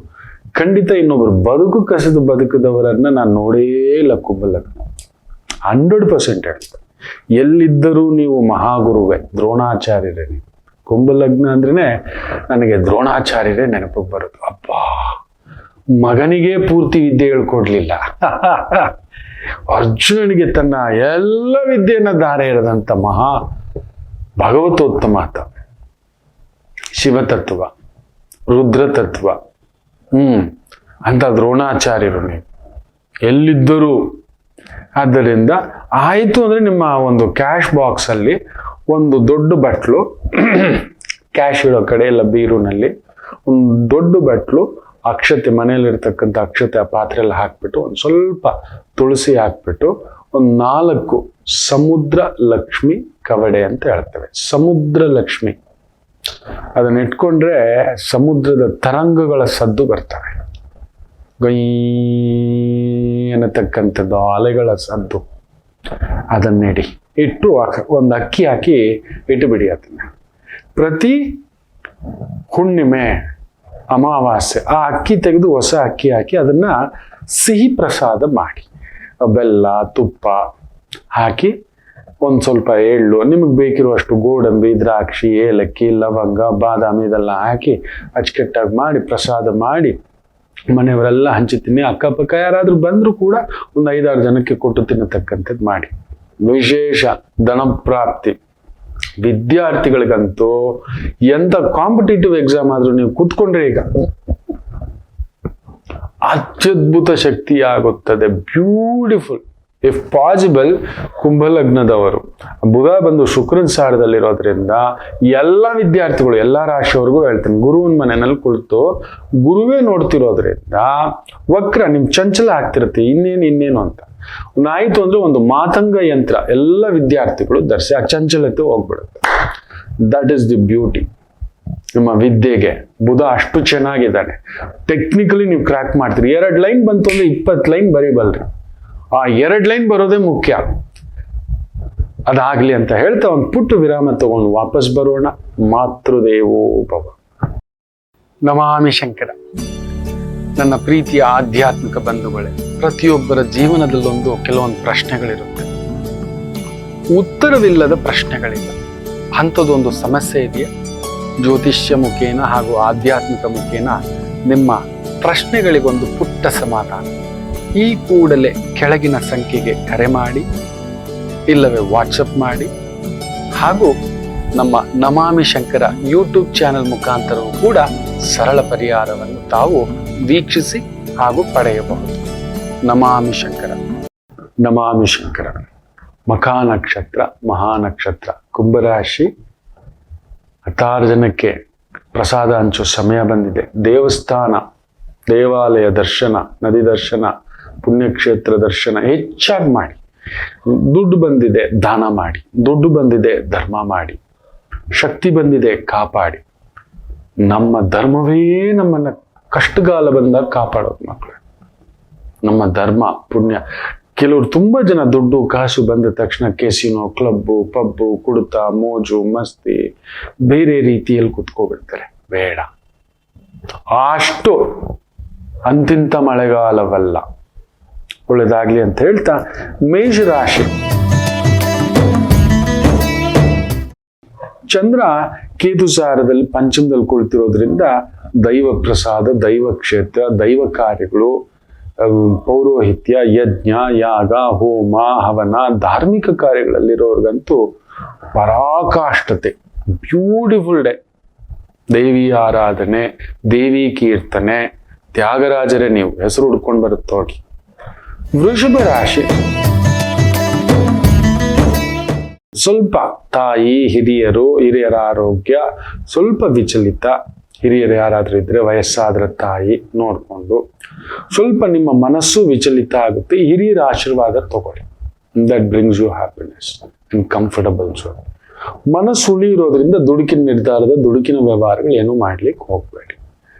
ಖಂಡಿತ ಇನ್ನೊಬ್ರು ಬದುಕು ಕಸದು ಬದುಕಿದವರನ್ನ ನಾನು ನೋಡೇ ಇಲ್ಲ ಕುಂಭಲಗ್ನ. 100% ಹೇಳ್ತಾರೆ. ಎಲ್ಲಿದ್ದರೂ ನೀವು ಮಹಾಗುರುವೇ, ದ್ರೋಣಾಚಾರ್ಯರೇ. ನೀವು ಕುಂಭಲಗ್ನ ಅಂದ್ರೇನೆ ನನಗೆ ದ್ರೋಣಾಚಾರ್ಯರೇ ನೆನಪಿಗೆ ಬರೋದು. ಅಬ್ಬಾ, ಮಗನಿಗೆ ಪೂರ್ತಿ ವಿದ್ಯೆ ಹೇಳ್ಕೊಡ್ಲಿಲ್ಲ, ಅರ್ಜುನನಿಗೆ ತನ್ನ ಎಲ್ಲ ವಿದ್ಯೆಯನ್ನ ಧಾರೆ ಎರೆದಂತ ಮಹಾ ಭಗವತೋತ್ತಮಾತ, ಶಿವತತ್ವ, ರುದ್ರತತ್ವ, ಅಂತ ದ್ರೋಣಾಚಾರ್ಯರು ನೀವು ಎಲ್ಲಿದ್ದರೂ. ಆದ್ದರಿಂದ ಆಯಿತು ಅಂದ್ರೆ ನಿಮ್ಮ ಒಂದು ಕ್ಯಾಶ್ ಬಾಕ್ಸ್ ಅಲ್ಲಿ ಒಂದು ದೊಡ್ಡ ಬಟ್ಲು, ಕ್ಯಾಶ್ ಇಡೋ ಕಡೆ ಎಲ್ಲ ಬೀರುನಲ್ಲಿ ಒಂದು ದೊಡ್ಡ ಬಟ್ಲು ಅಕ್ಷತೆ, ಮನೆಯಲ್ಲಿರ್ತಕ್ಕಂಥ ಅಕ್ಷತೆ ಆ ಪಾತ್ರೆಯಲ್ಲಿ ಹಾಕ್ಬಿಟ್ಟು ಒಂದು ಸ್ವಲ್ಪ ತುಳಸಿ ಹಾಕ್ಬಿಟ್ಟು ಒಂದು 4 ಸಮುದ್ರ ಲಕ್ಷ್ಮಿ ಕವಡೆ ಅಂತ ಹೇಳ್ತೇವೆ. ಸಮುದ್ರ ಲಕ್ಷ್ಮಿ ಅದನ್ನ ಇಟ್ಕೊಂಡ್ರೆ ಸಮುದ್ರದ ತರಂಗಗಳ ಸದ್ದು ಬರ್ತವೆ, ಗೈ ಅನ್ನತಕ್ಕಂಥದ್ದು ಅಲೆಗಳ ಸದ್ದು. ಅದನ್ನಿಡಿ ಇಟ್ಟು ಒಂದು ಅಕ್ಕಿ ಹಾಕಿ ಇಟ್ಟುಬಿಡಿ. ಅದನ್ನ ಪ್ರತಿ ಹುಣ್ಣಿಮೆ, ಅಮಾವಾಸ್ಯೆ ಆ ಅಕ್ಕಿ ತೆಗೆದು ಹೊಸ ಅಕ್ಕಿ ಹಾಕಿ ಅದನ್ನ ಸಿಹಿ ಪ್ರಸಾದ ಮಾಡಿ, ಬೆಲ್ಲ ತುಪ್ಪ ಹಾಕಿ ಒಂದು ಸ್ವಲ್ಪ ಎಳ್ಳು, ನಿಮಗೆ ಬೇಕಿರುವಷ್ಟು ಗೋಡಂಬಿ, ದ್ರಾಕ್ಷಿ, ಏಲಕ್ಕಿ, ಲವಂಗ, ಬಾದಾಮಿ ಇದೆಲ್ಲ ಹಾಕಿ ಅಚ್ಚುಕಟ್ಟಾಗಿ ಮಾಡಿ ಪ್ರಸಾದ ಮಾಡಿ ಮನೆಯವರೆಲ್ಲ ಹಂಚಿ ತಿನ್ನಿ. ಅಕ್ಕಪಕ್ಕ ಯಾರಾದ್ರೂ ಬಂದ್ರು ಕೂಡ ಒಂದು 5-6 ಜನಕ್ಕೆ ಕೊಟ್ಟು ತಿನ್ನತಕ್ಕಂಥದ್ದು ಮಾಡಿ. ವಿಶೇಷ ಧನಪ್ರಾಪ್ತಿ. ವಿದ್ಯಾರ್ಥಿಗಳಿಗಂತೂ ಎಂತ ಕಾಂಪಿಟೇಟಿವ್ ಎಕ್ಸಾಮ್ ಆದ್ರೂ ನೀವು ಕೂತ್ಕೊಂಡ್ರೆ ಈಗ ಅತ್ಯದ್ಭುತ ಶಕ್ತಿ ಆಗುತ್ತದೆ. ಬ್ಯೂಟಿಫುಲ್. ಇಫ್ ಪಾಸಿಬಲ್ ಕುಂಭಲಗ್ನದವರು, ಬುಧ ಬಂದು ಶುಕ್ರನ್ ಸಾರದಲ್ಲಿರೋದ್ರಿಂದ ಎಲ್ಲ ವಿದ್ಯಾರ್ಥಿಗಳು, ಎಲ್ಲ ರಾಶಿಯವರೆಗೂ ಹೇಳ್ತೀನಿ, ಗುರುವಿನ ಮನೆಯಲ್ಲಿ ಕುಳಿತು ಗುರುವೇ ನೋಡ್ತಿರೋದ್ರಿಂದ ವಕ್ರ ನಿಮ್ ಚಂಚಲ ಆಗ್ತಿರುತ್ತೆ, ಇನ್ನೇನು ಅಂತ. ಆಯ್ತು ಅಂದ್ರೆ ಒಂದು ಮಾತಂಗ ಯಂತ್ರ ಎಲ್ಲ ವಿದ್ಯಾರ್ಥಿಗಳು ಧರಿಸಿ ಆ ಚಂಚಲತೆ ಹೋಗ್ಬಿಡುತ್ತೆ. That is the beauty. ನಿಮ್ಮ ವಿದ್ಯೆಗೆ ಬುಧ ಅಷ್ಟು ಚೆನ್ನಾಗಿದ್ದಾನೆ. ಟೆಕ್ನಿಕಲಿ ನೀವು ಕ್ರ್ಯಾಕ್ ಮಾಡ್ತೀರಿ. 2 ಲೈನ್ ಬಂತು ಅಂದ್ರೆ 20 ಲೈನ್ ಬರೀಬಲ್ರಿ. ಆ 2 ಲೈನ್ ಬರೋದೇ ಮುಖ್ಯ. ಅದಾಗ್ಲಿ ಅಂತ ಹೇಳ್ತಾ ಒಂದು ಪುಟ್ಟ ವಿರಾಮ ತಗೊಂಡು ವಾಪಸ್ ಬರೋಣ. ಮಾತೃದೇವೋ ಭವ. ನಮಾಮಿ ಶಂಕರ. ನನ್ನ ಪ್ರೀತಿಯ ಆಧ್ಯಾತ್ಮಿಕ ಬಂಧುಗಳೇ, ಪ್ರತಿಯೊಬ್ಬರ ಜೀವನದಲ್ಲೊಂದು ಕೆಲವೊಂದು ಪ್ರಶ್ನೆಗಳಿರುತ್ತೆ, ಉತ್ತರವಿಲ್ಲದ ಪ್ರಶ್ನೆಗಳಿಲ್ಲ. ಅಂಥದ್ದೊಂದು ಸಮಸ್ಯೆ ಇದೆಯಾ? ಜ್ಯೋತಿಷ್ಯ ಮುಖೇನ ಹಾಗೂ ಆಧ್ಯಾತ್ಮಿಕ ಮುಖೇನ ನಿಮ್ಮ ಪ್ರಶ್ನೆಗಳಿಗೊಂದು ಪುಟ್ಟ ಸಮಾಧಾನ. ಈ ಕೂಡಲೇ ಕೆಳಗಿನ ಸಂಖ್ಯೆಗೆ ಕರೆ ಮಾಡಿ, ಇಲ್ಲವೇ ವಾಟ್ಸಪ್ ಮಾಡಿ, ಹಾಗೂ ನಮ್ಮ ನಮಾಮಿ ಶಂಕರ ಯೂಟ್ಯೂಬ್ ಚಾನೆಲ್ ಮುಖಾಂತರವೂ ಕೂಡ ಸರಳ ಪರಿಹಾರವನ್ನು ತಾವು ವೀಕ್ಷಿಸಿ ಹಾಗೂ ಪಡೆಯಬಹುದು. ನಮಾಮಿ ಶಂಕರ. ನಮಾಮಿ ಶಂಕರ. ಮಖಾ ನಕ್ಷತ್ರ, ಮಹಾನಕ್ಷತ್ರ, ಕುಂಭರಾಶಿ. 16 ಜನಕ್ಕೆ ಪ್ರಸಾದ ಹಂಚೋ ಸಮಯ ಬಂದಿದೆ. ದೇವಸ್ಥಾನ, ದೇವಾಲಯ ದರ್ಶನ, ನದಿ ದರ್ಶನ, ಪುಣ್ಯಕ್ಷೇತ್ರ ದರ್ಶನ ಹೆಚ್ಚಾಗಿ ಮಾಡಿ. ದುಡ್ಡು ಬಂದಿದೆ ದಾನ ಮಾಡಿ, ದುಡ್ಡು ಬಂದಿದೆ ಧರ್ಮ ಮಾಡಿ, ಶಕ್ತಿ ಬಂದಿದೆ ಕಾಪಾಡಿ. ನಮ್ಮ ಧರ್ಮವೇ ನಮ್ಮನ್ನ ಕಷ್ಟಗಾಲ ಬಂದಾಗ ಕಾಪಾಡೋದು ಮಕ್ಕಳು. ನಮ್ಮ ಧರ್ಮ ಪುಣ್ಯ. ಕೆಲವರು ತುಂಬಾ ಜನ ದುಡ್ಡು ಕಾಸು ಬಂದ ತಕ್ಷಣ ಕೆಸಿನೋ, ಕ್ಲಬ್ಬು, ಪಬ್ಬು, ಕುಡಿತ, ಮೋಜು, ಮಸ್ತಿ, ಬೇರೆ ರೀತಿಯಲ್ಲಿ ಕುತ್ಕೋಬಿಡ್ತಾರೆ. ಬೇಡ, ಅಷ್ಟು ಅಂತಿಂತ ಮಳೆಗಾಲವಲ್ಲ. ಒಳ್ಳೆದಾಗ್ಲಿ ಅಂತ ಹೇಳ್ತಾ, ಮೇಷರಾಶಿ. ಚಂದ್ರ ಕೇತು ಸಾರದಲ್ಲಿ ಪಂಚಮದಲ್ಲಿ ಕುಳಿತಿರೋದ್ರಿಂದ ದೈವ ಪ್ರಸಾದ, ದೈವ ಕ್ಷೇತ್ರ, ದೈವ ಕಾರ್ಯಗಳು, ಪೌರೋಹಿತ್ಯ, ಯಜ್ಞ, ಯಾಗ, ಹೋಮ, ಹವನ, ಧಾರ್ಮಿಕ ಕಾರ್ಯಗಳಲ್ಲಿರೋರ್ಗಂತೂ ಪರಾಕಾಷ್ಠತೆ. Beautiful day. ದೇವಿ ಆರಾಧನೆ, ದೇವಿ ಕೀರ್ತನೆ, ತ್ಯಾಗರಾಜರೇ ನೀವು ಹೆಸರು ಹುಡ್ಕೊಂಡು ಬರುತ್ತೆ ಹೋಗಿ. ವೃಷಭ ರಾಶಿ. ಸ್ವಲ್ಪ ತಾಯಿ, ಹಿರಿಯರ ಆರೋಗ್ಯ ಸ್ವಲ್ಪ ವಿಚಲಿತ. ಹಿರಿಯರು ಯಾರಾದ್ರೂ ಇದ್ರೆ, ವಯಸ್ಸಾದ್ರ ತಾಯಿ ನೋಡ್ಕೊಂಡು ಸ್ವಲ್ಪ ನಿಮ್ಮ ಮನಸ್ಸು ವಿಚಲಿತ ಆಗುತ್ತೆ. ಹಿರಿಯರ ಆಶೀರ್ವಾದ ತಗೊಳ್ಳಿ. That brings you happiness and comfortable zone. ಮನಸ್ಸು ಉಳಿಯಿರೋದ್ರಿಂದ ದುಡುಕಿನ ನಿರ್ಧಾರದ, ದುಡುಕಿನ ವ್ಯವಹಾರಗಳು ಏನೂ ಮಾಡ್ಲಿಕ್ಕೆ ಹೋಗ್ಬೇಡಿ.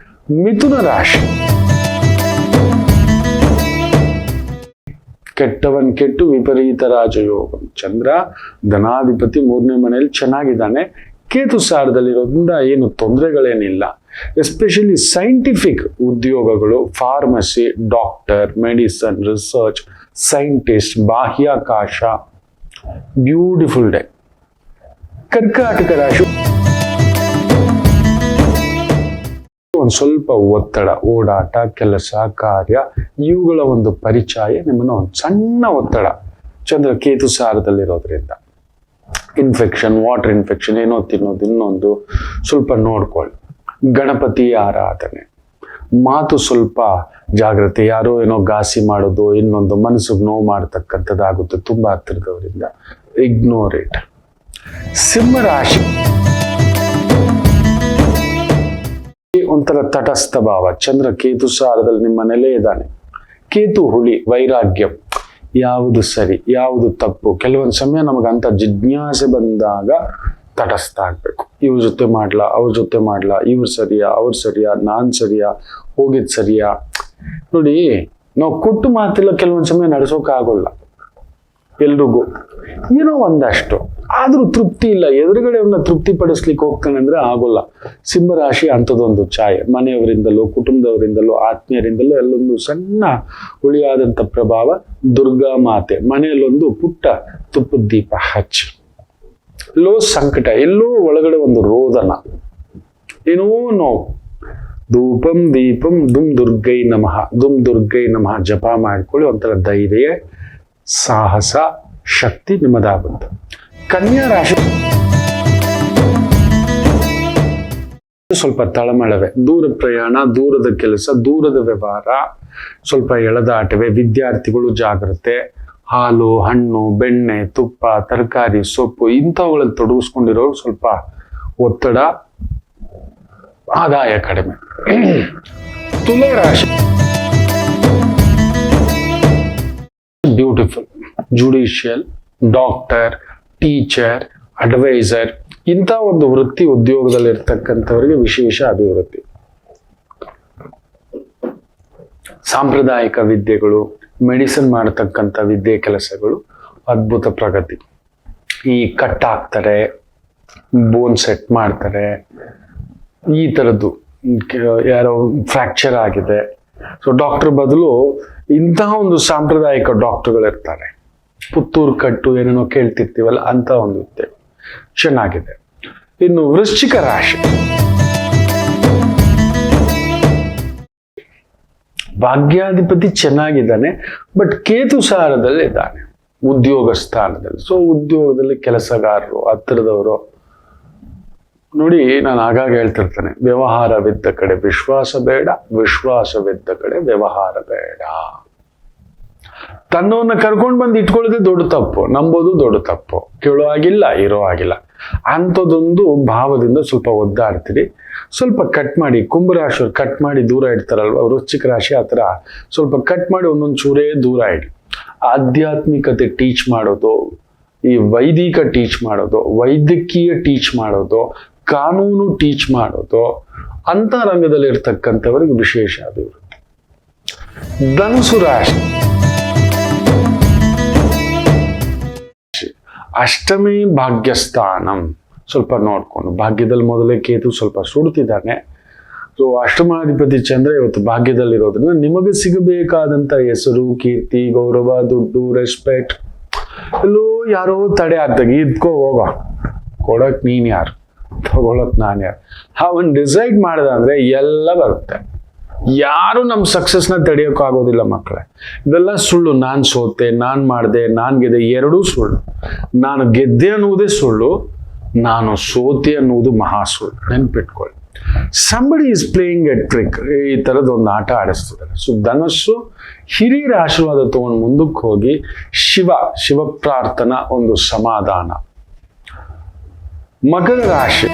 ಮಿಥುನ ರಾಶಿ. ಕೆಟ್ಟವನ್ ಕೆಟ್ಟು ವಿಪರೀತ ರಾಜಯೋಗ. ಚಂದ್ರ ಧನಾಧಿಪತಿ 3ನೇ ಮನೆಯಲ್ಲಿ ಚೆನ್ನಾಗಿದ್ದಾನೆ. ಕೇತು ಸಾರದಲ್ಲಿರೋದ್ರಿಂದ ಏನು ತೊಂದರೆಗಳೇನಿಲ್ಲ. ಎಸ್ಪೆಷಲಿ ಸೈಂಟಿಫಿಕ್ ಉದ್ಯೋಗಗಳು, pharmacy, doctor, medicine, research, scientist, ಬಾಹ್ಯಾಕಾಶ, ಬ್ಯೂಟಿಫುಲ್ ಡೇ. ಕರ್ಕಾಟಕ ರಾಶಿ ಒಂದು ಸ್ವಲ್ಪ ಒತ್ತಡ, ಓಡಾಟ, ಕೆಲಸ ಕಾರ್ಯ ಇವುಗಳ ಒಂದು ಪರಿಚಯ ನಿಮ್ಮನ್ನು ಒಂದು ಸಣ್ಣ ಒತ್ತಡ ಚಂದ್ರ ಕೇತು ಸಾರದಲ್ಲಿರೋದ್ರಿಂದ. ಇನ್ಫೆಕ್ಷನ್, ವಾಟರ್ ಇನ್ಫೆಕ್ಷನ್, ಏನೋ ತಿನ್ನೋದು, ಇನ್ನೊಂದು ಸ್ವಲ್ಪ ನೋಡ್ಕೊಳ್ಳಿ. ಗಣಪತಿ ಆರಾಧನೆ, ಮಾತು ಸ್ವಲ್ಪ ಜಾಗ್ರತೆ. ಯಾರೋ ಏನೋ ಘಾಸಿ ಮಾಡೋದು, ಇನ್ನೊಂದು ಮನಸ್ಸಿಗೆ ನೋವು ಮಾಡತಕ್ಕಂಥದ್ದಾಗುತ್ತೆ ತುಂಬಾ ಹತ್ತಿರದವರಿಂದ. Ignore it. ಸಿಂಹರಾಶಿ ಒಂಥರ ತಟಸ್ಥ ಭಾವ. ಚಂದ್ರ ಕೇತು ಸಾರದಲ್ಲಿ ನಿಮ್ಮ ನೆಲೆ ಇದ್ದಾನೆ. ಕೇತು ಹುಳಿ, ವೈರಾಗ್ಯ, ಯಾವುದು ಸರಿ ಯಾವುದು ತಪ್ಪು. ಕೆಲವೊಂದು ಸಮಯ ನಮಗಂತ ಜಿಜ್ಞಾಸೆ ಬಂದಾಗ ತಟಸ್ಥ ಆಗ್ಬೇಕು. ಇವ್ರ ಜೊತೆ ಮಾಡ್ಲಾ, ಅವ್ರ ಜೊತೆ ಮಾಡ್ಲಾ, ಇವ್ರು ಸರಿಯಾ, ಅವ್ರು ಸರಿಯಾ, ನಾನ್ ಸರಿಯಾ, ಹೋಗಿದ್ ಸರಿಯಾ. ನೋಡಿ, ನಾವು ಕೊಟ್ಟು ಮಾತಿಲ್ಲ ಕೆಲವೊಂದು ಸಮಯ ನಡೆಸೋಕೆ ಆಗೋಲ್ಲ ಎಲ್ರಿಗೂ, ಏನೋ ಒಂದಷ್ಟು. ಆದ್ರೂ ತೃಪ್ತಿ ಇಲ್ಲ. ಎದುರುಗಡೆಯವ್ರನ್ನ ತೃಪ್ತಿ ಪಡಿಸ್ಲಿಕ್ಕೆ ಹೋಗ್ತಾನೆ ಅಂದ್ರೆ ಆಗೋಲ್ಲ. ಸಿಂಹರಾಶಿ ಅಂಥದ್ದೊಂದು ಛಾಯೆ. ಮನೆಯವರಿಂದಲೂ, ಕುಟುಂಬದವರಿಂದಲೂ, ಆತ್ಮೀಯರಿಂದಲೂ ಎಲ್ಲೊಂದು ಸಣ್ಣ ಉಳಿಯಾದಂಥ ಪ್ರಭಾವ. ದುರ್ಗಾ ಮಾತೆ ಮನೆಯಲ್ಲೊಂದು ಪುಟ್ಟ ತುಪ್ಪದ ದೀಪ ಹಚ್ಚಿ. ಎಲ್ಲೋ ಸಂಕಟ, ಎಲ್ಲೋ ಒಳಗಡೆ ಒಂದು ರೋದನ, ಏನೋ ನೋವು. ಧೂಪಂ ದೀಪಂ ದುಮ್ ದುರ್ಗೈ ನಮಃ, ದುಮ್ ದುರ್ಗೈ ನಮಃ ಜಪ ಮಾಡ್ಕೊಳ್ಳಿ. ಒಂಥರ ಧೈರ್ಯ, ಸಾಹಸ, ಶಕ್ತಿ ನಿಮ್ಮದಾಗುತ್ತೆ. ಕನ್ಯಾ ರಾಶಿ ಸ್ವಲ್ಪ ತಳಮಳವೆ, ದೂರ ಪ್ರಯಾಣ, ದೂರದ ಕೆಲಸ, ದೂರದ ವ್ಯವಹಾರ, ಸ್ವಲ್ಪ ಎಳೆದಾಟವೆ. ವಿದ್ಯಾರ್ಥಿಗಳು ಜಾಗ್ರತೆ. ಹಾಲು, ಹಣ್ಣು, ಬೆಣ್ಣೆ, ತುಪ್ಪ, ತರಕಾರಿ, ಸೊಪ್ಪು ಇಂಥವುಗಳಲ್ಲಿ ತೊಡಗಿಸ್ಕೊಂಡಿರೋರು ಸ್ವಲ್ಪ ಒತ್ತಡ, ಆದಾಯ ಕಡಿಮೆ. ತುಲಾ ರಾಶಿ beautiful, judicial, doctor, teacher, adviser ಇಂಥ ಒಂದು ವೃತ್ತಿ ಉದ್ಯೋಗದಲ್ಲಿ ಇರ್ತಕ್ಕಂಥವರಿಗೆ ವಿಶೇಷ ಅಭಿವೃದ್ಧಿ. ಸಾಂಪ್ರದಾಯಿಕ ವಿದ್ಯೆಗಳು, ಮೆಡಿಸಿನ್ ಮಾಡತಕ್ಕಂಥ ವಿದ್ಯೆ ಕೆಲಸಗಳು ಅದ್ಭುತ ಪ್ರಗತಿ. ಈ ಕಟ್ ಹಾಕ್ತಾರೆ, ಬೋನ್ ಸೆಟ್ ಮಾಡ್ತಾರೆ, ಈ ಥರದ್ದು ಯಾರೋ ಫ್ರ್ಯಾಕ್ಚರ್ ಆಗಿದೆ, ಸೊ ಡಾಕ್ಟರ್ ಬದಲು ಇಂತಹ ಒಂದು ಸಾಂಪ್ರದಾಯಿಕ ಡಾಕ್ಟರ್ಗಳಿರ್ತಾರೆ. ಪುತ್ತೂರು ಕಟ್ಟು ಏನೇನೋ ಕೇಳ್ತಿರ್ತೀವಲ್ಲ ಅಂತ ಒಂದು ವಿದ್ಯೆ ಚೆನ್ನಾಗಿದೆ. ಇನ್ನು ವೃಶ್ಚಿಕ ರಾಶಿ ಭಾಗ್ಯಾಧಿಪತಿ ಚೆನ್ನಾಗಿದ್ದಾನೆ, ಬಟ್ ಕೇತು ಸಾರದಲ್ಲಿ ಇದ್ದಾನೆ ಉದ್ಯೋಗ ಸ್ಥಾನದಲ್ಲಿ. ಸೊ ಉದ್ಯೋಗದಲ್ಲಿ ಕೆಲಸಗಾರರು, ಹತ್ತಿರದವರು ನೋಡಿ, ನಾನು ಆಗಾಗ ಹೇಳ್ತಿರ್ತೇನೆ, ವ್ಯವಹಾರವಿದ್ದ ಕಡೆ ವಿಶ್ವಾಸ ಬೇಡ, ವಿಶ್ವಾಸವಿದ್ದ ಕಡೆ ವ್ಯವಹಾರ ಬೇಡ. ತನ್ನವನ್ನ ಕರ್ಕೊಂಡು ಬಂದು ಇಟ್ಕೊಳ್ಳೋದೇ ದೊಡ್ಡ ತಪ್ಪು, ನಂಬೋದು ದೊಡ್ಡ ತಪ್ಪು. ಕೇಳೋ ಆಗಿಲ್ಲ, ಇರೋ ಆಗಿಲ್ಲ ಅಂಥದ್ದೊಂದು ಭಾವದಿಂದ ಸ್ವಲ್ಪ ಒದ್ದಾಡ್ತೀರಿ. ಸ್ವಲ್ಪ ಕಟ್ ಮಾಡಿ, ಕುಂಭರಾಶಿಯವ್ರು ಕಟ್ ಮಾಡಿ ದೂರ ಇಡ್ತಾರಲ್ವ, ವೃಶ್ಚಿಕ ರಾಶಿ ಆ ಥರ ಸ್ವಲ್ಪ ಕಟ್ ಮಾಡಿ ಒಂದೊಂದು ಚೂರೇ ದೂರ ಇಡಿ. ಆಧ್ಯಾತ್ಮಿಕತೆ ಟೀಚ್ ಮಾಡೋದು, ಈ ವೈದಿಕ ಟೀಚ್ ಮಾಡೋದು, ವೈದ್ಯಕೀಯ ಟೀಚ್ ಮಾಡೋದು, ಕಾನೂನು ಟೀಚ್ ಮಾಡೋದು, ಅಂತ ರಂಗದಲ್ಲಿ ಇರ್ತಕ್ಕಂಥವರಿಗೆ ವಿಶೇಷ ಅಭಿವೃದ್ಧಿ. ಧನುಸು ರಾಶಿ ಅಷ್ಟಮಿ ಭಾಗ್ಯಸ್ಥಾನಂ ಸ್ವಲ್ಪ ನೋಡ್ಕೊಂಡು, ಭಾಗ್ಯದಲ್ಲಿ ಮೊದಲೇ ಕೇತು ಸ್ವಲ್ಪ ಸುಡ್ತಿದ್ದಾನೆ. ಸೊ ಅಷ್ಟಮಾಧಿಪತಿ ಚಂದ್ರ ಇವತ್ತು ಭಾಗ್ಯದಲ್ಲಿರೋದ್ರಿಂದ ನಿಮಗೆ ಸಿಗಬೇಕಾದಂತ ಹೆಸರು, ಕೀರ್ತಿ, ಗೌರವ, ದುಡ್ಡು, ರೆಸ್ಪೆಕ್ಟ್ ಎಲ್ಲೋ ಯಾರೋ ತಡೆ ಆಗ್ದಾಗ ಇದ್ಕೋ ಹೋಗೋ, ಕೊಡಕ್ ನೀನ್ ಯಾರು, ತಗೊಳಕ್ ನಾನು ಯಾರು, ಅವನ್ ಡಿಸೈಡ್ ಮಾಡ್ದ ಅಂದ್ರೆ ಎಲ್ಲ ಬರುತ್ತೆ. ಯಾರು ನಮ್ಮ ಸಕ್ಸಸ್ನ ತಡೆಯೋಕ್ಕಾಗೋದಿಲ್ಲ ಮಕ್ಕಳೇ. ಇದೆಲ್ಲ ಸುಳ್ಳು. ನಾನು ಸೋತೆ, ನಾನು ಮಾಡಿದೆ, ನಾನು ಗೆದ್ದೆ, ಎರಡೂ ಸುಳ್ಳು. ನಾನು ಗೆದ್ದೆ ಅನ್ನುವುದೇ ಸುಳ್ಳು, ನಾನು ಸೋತೆ ಅನ್ನುವುದು ಮಹಾ ಸುಳ್ಳು. ನೆನ್ಪಿಟ್ಕೊಳ್ಳಿ. Somebody is playing A trick. ಈ ಥರದ್ದು ಒಂದು ಆಟ ಆಡಿಸ್ತಿದ್ದಾರೆ. ಸೊ ಧನಸ್ಸು ಹಿರಿಯರ ಆಶೀರ್ವಾದ ತಗೊಂಡು ಮುಂದಕ್ಕೆ ಹೋಗಿ ಶಿವ ಪ್ರಾರ್ಥನಾ, ಒಂದು ಸಮಾಧಾನ. ಮಕರ ರಾಶಿ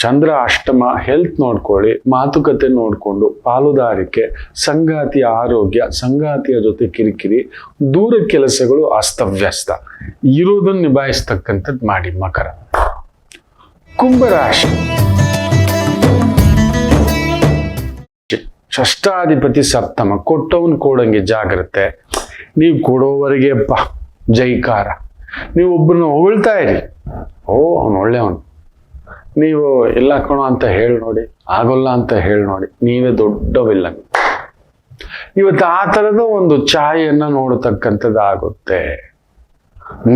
ಚಂದ್ರ ಅಷ್ಟಮ, ಹೆಲ್ತ್ ನೋಡ್ಕೊಳ್ಳಿ, ಮಾತುಕತೆ ನೋಡಿಕೊಂಡು, ಪಾಲುದಾರಿಕೆ, ಸಂಗಾತಿಯ ಆರೋಗ್ಯ, ಸಂಗಾತಿಯ ಜೊತೆ ಕಿರಿಕಿರಿ, ದೂರ ಕೆಲಸಗಳು ಅಸ್ತವ್ಯಸ್ತ, ಇರೋದನ್ನು ನಿಭಾಯಿಸ್ತಕ್ಕಂಥದ್ದು ಮಾಡಿ ಮಕರ. ಕುಂಭರಾಶಿ ಷಷ್ಠಾಧಿಪತಿ ಸಪ್ತಮ, ಕೊಟ್ಟವನ್ ಕೊಡಂಗೆ ಜಾಗ್ರತೆ. ನೀವು ಕೊಡೋವರೆಗೆ ಅಪ್ಪ ಜೈಕಾರ. ನೀವು ಒಬ್ಬರನ್ನ ಹೊಗಳ್ತಾ ಇರಿ, ಓ ಅವನು ಒಳ್ಳೆಯವನು, ನೀವು ಇಲ್ಲ ಕಣೋ ಅಂತ ಹೇಳಿ ನೋಡಿ, ಆಗೋಲ್ಲ ಅಂತ ಹೇಳಿ ನೋಡಿ, ನೀವೇ ದೊಡ್ಡ ವಿಲ್ಲನ್. ಇವತ್ತು ಆ ಥರದ ಒಂದು ಛಾಯೆಯನ್ನ ನೋಡತಕ್ಕಂಥದ್ದು ಆಗುತ್ತೆ.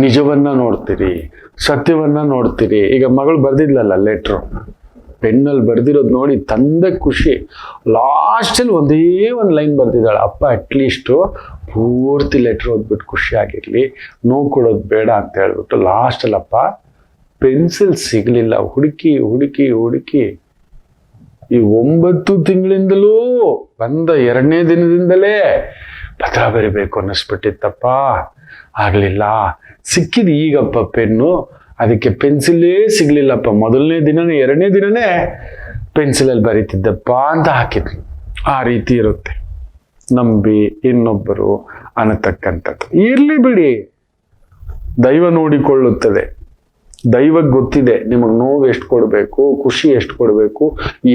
ನಿಜವನ್ನ ನೋಡ್ತೀರಿ, ಸತ್ಯವನ್ನ ನೋಡ್ತೀರಿ. ಈಗ ಮಗಳು ಬರ್ದಿದ್ಲಲ್ಲ ಲೆಟ್ರು, ಪೆನ್ನಲ್ಲಿ ಬರ್ದಿರೋದು ನೋಡಿ ತಂದೆ ಖುಷಿ. ಲಾಸ್ಟಲ್ಲಿ ಒಂದೇ ಒಂದು ಲೈನ್ ಬರ್ದಿದ್ದಾಳೆ, ಅಪ್ಪ ಅಟ್ಲೀಸ್ಟು ಪೂರ್ತಿ ಲೆಟ್ರ್ ಓದ್ಬಿಟ್ಟು ಖುಷಿ ಆಗಿರ್ಲಿ, ನೋವು ಕೊಡೋದು ಬೇಡ ಅಂತ ಹೇಳ್ಬಿಟ್ಟು ಲಾಸ್ಟಲ್ಲಪ್ಪ ಪೆನ್ಸಿಲ್ ಸಿಗಲಿಲ್ಲ, ಹುಡುಕಿ ಹುಡುಕಿ ಹುಡುಕಿ ಈ 9 ತಿಂಗಳಿಂದಲೂ ಬಂದ 2ನೇ ದಿನದಿಂದಲೇ ಪತ್ರ ಬರಿಬೇಕು ಅನ್ನಿಸ್ಬಿಟ್ಟಿತ್ತಪ್ಪ, ಆಗಲಿಲ್ಲ. ಸಿಕ್ಕಿದ ಈಗಪ್ಪ ಪೆನ್ನು, ಅದಕ್ಕೆ ಪೆನ್ಸಿಲ್ಲೇ ಸಿಗ್ಲಿಲ್ಲಪ್ಪ. 1ನೇ ದಿನನೇ 2ನೇ ದಿನನೇ ಪೆನ್ಸಿಲಲ್ಲಿ ಬರೀತಿದ್ದಪ್ಪ ಅಂತ ಹಾಕಿದ್ಲು. ಆ ರೀತಿ ಇರುತ್ತೆ ನಂಬಿ ಇನ್ನೊಬ್ಬರು ಅನ್ನತಕ್ಕಂಥದ್ದು. ಇರ್ಲಿ ಬಿಡಿ, ದೈವ ನೋಡಿಕೊಳ್ಳುತ್ತದೆ. ದೈವಕ್ಕೆ ಗೊತ್ತಿದೆ ನಿಮಗೆ ನೋವು ಎಷ್ಟು ಕೊಡಬೇಕು, ಖುಷಿ ಎಷ್ಟು ಕೊಡಬೇಕು,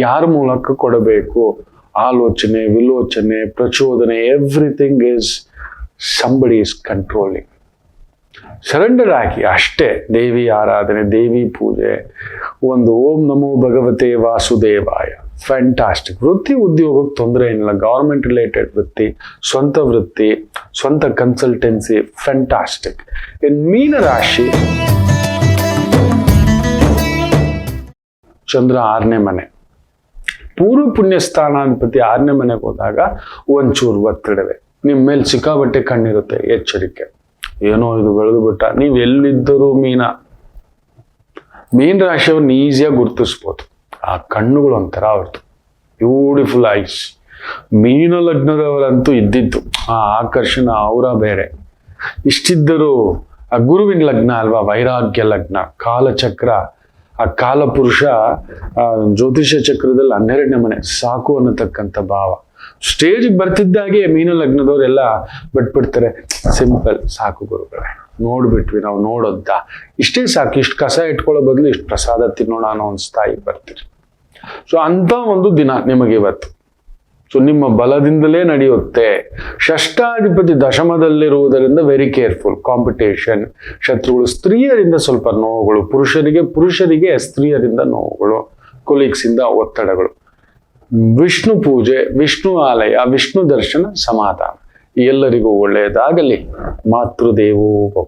ಯಾರ ಮೂಲಕ ಕೊಡಬೇಕು. ಆಲೋಚನೆ, ವಿಲೋಚನೆ, ಪ್ರಚೋದನೆ, everything is somebody is controlling. Surrender ಆಗಿ ಅಷ್ಟೇ. ದೇವಿ ಆರಾಧನೆ, ದೇವಿ ಪೂಜೆ, ಒಂದು ಓಂ ನಮೋ ಭಗವತೆ ವಾಸುದೇವಾಯ, ಫ್ಯಾಂಟಾಸ್ಟಿಕ್. ವೃತ್ತಿ ಉದ್ಯೋಗಕ್ಕೆ ತೊಂದರೆ ಏನಿಲ್ಲ, ಗವರ್ಮೆಂಟ್ ರಿಲೇಟೆಡ್ ವೃತ್ತಿ, ಸ್ವಂತ ವೃತ್ತಿ, ಸ್ವಂತ ಕನ್ಸಲ್ಟೆನ್ಸಿ, ಫ್ಯಾಂಟಾಸ್ಟಿಕ್. ಇನ್ ಮೀನ ರಾಶಿ, ಚಂದ್ರ 6ನೇ ಮನೆ, ಪೂರ್ವ ಪುಣ್ಯ ಸ್ಥಾನಾಧಿಪತಿ 6ನೇ ಮನೆಗೆ ಹೋದಾಗ ಒಂಚೂರು ಒತ್ತಡವೇ. ನಿಮ್ಮ ಮೇಲೆ ಸಿಕ್ಕಾಬಟ್ಟೆ ಕಣ್ಣಿರುತ್ತೆ, ಎಚ್ಚರಿಕೆ. ಏನೋ ಇದು ಬೆಳೆದು ಬಿಟ್ಟ. ನೀವು ಎಲ್ಲಿದ್ದರೂ ಮೀನ ರಾಶಿಯವ್ರನ್ನ ಈಸಿಯಾಗಿ ಗುರುತಿಸ್ಬೋದು. ಆ ಕಣ್ಣುಗಳು ಒಂಥರ ಅವ್ರದ್ದು ಬ್ಯೂಟಿಫುಲ್ ಐಸ್. ಮೀನ ಲಗ್ನದವರಂತೂ ಇದ್ದಿದ್ದು ಆ ಆಕರ್ಷಣ ಅವರ ಬೇರೆ. ಇಷ್ಟಿದ್ದರೂ ಆ ಗುರುವಿನ ಲಗ್ನ ಅಲ್ವಾ, ವೈರಾಗ್ಯ ಲಗ್ನ, ಕಾಲಚಕ್ರ. ಆ ಕಾಲಪುರುಷ ಜ್ಯೋತಿಷ್ಯ ಚಕ್ರದಲ್ಲಿ 12ನೇ ಮನೆ, ಸಾಕು ಅನ್ನತಕ್ಕಂಥ ಭಾವ. ಸ್ಟೇಜ್ಗೆ ಬರ್ತಿದ್ದಾಗೆ ಮೀನ ಲಗ್ನದವರೆಲ್ಲ ಬಿಟ್ಬಿಡ್ತಾರೆ, ಸಿಂಪಲ್, ಸಾಕು ಗುರುಗಳೇ ನೋಡ್ಬಿಟ್ವಿ, ನಾವು ನೋಡೋದ್ದ ಇಷ್ಟೇ ಸಾಕು, ಇಷ್ಟು ಕಸ ಇಟ್ಕೊಳ್ಳೋ ಬದಲು ಇಷ್ಟು ಪ್ರಸಾದ ತಿನ್ನೋಣ ಅನ್ನೋ ಒಂದು ಸ್ಥಾಯಿಗೆ ಬರ್ತೀರಿ. ಸೊ ಅಂತ ಒಂದು ದಿನ ನಿಮಗೆ ಇವತ್ತು. ಸೊ ನಿಮ್ಮ ಬಲದಿಂದಲೇ ನಡೆಯುತ್ತೆ. ಷಷ್ಠಾಧಿಪತಿ ದಶಮದಲ್ಲಿರುವುದರಿಂದ ವೆರಿ ಕೇರ್ಫುಲ್. ಕಾಂಪಿಟೇಷನ್, ಶತ್ರುಗಳು, ಸ್ತ್ರೀಯರಿಂದ ಸ್ವಲ್ಪ ನೋವುಗಳು, ಪುರುಷರಿಗೆ ಸ್ತ್ರೀಯರಿಂದ ನೋವುಗಳು, ಕೊಲೀಗ್ಸ್ ಇಂದ ಒತ್ತಡಗಳು. ವಿಷ್ಣು ಪೂಜೆ, ವಿಷ್ಣು ಆಲಯ, ವಿಷ್ಣು ದರ್ಶನ, ಸಮಾಧಾನ. ಎಲ್ಲರಿಗೂ ಒಳ್ಳೆಯದಾಗಲಿ. ಮಾತೃದೇವೋ ಭವ.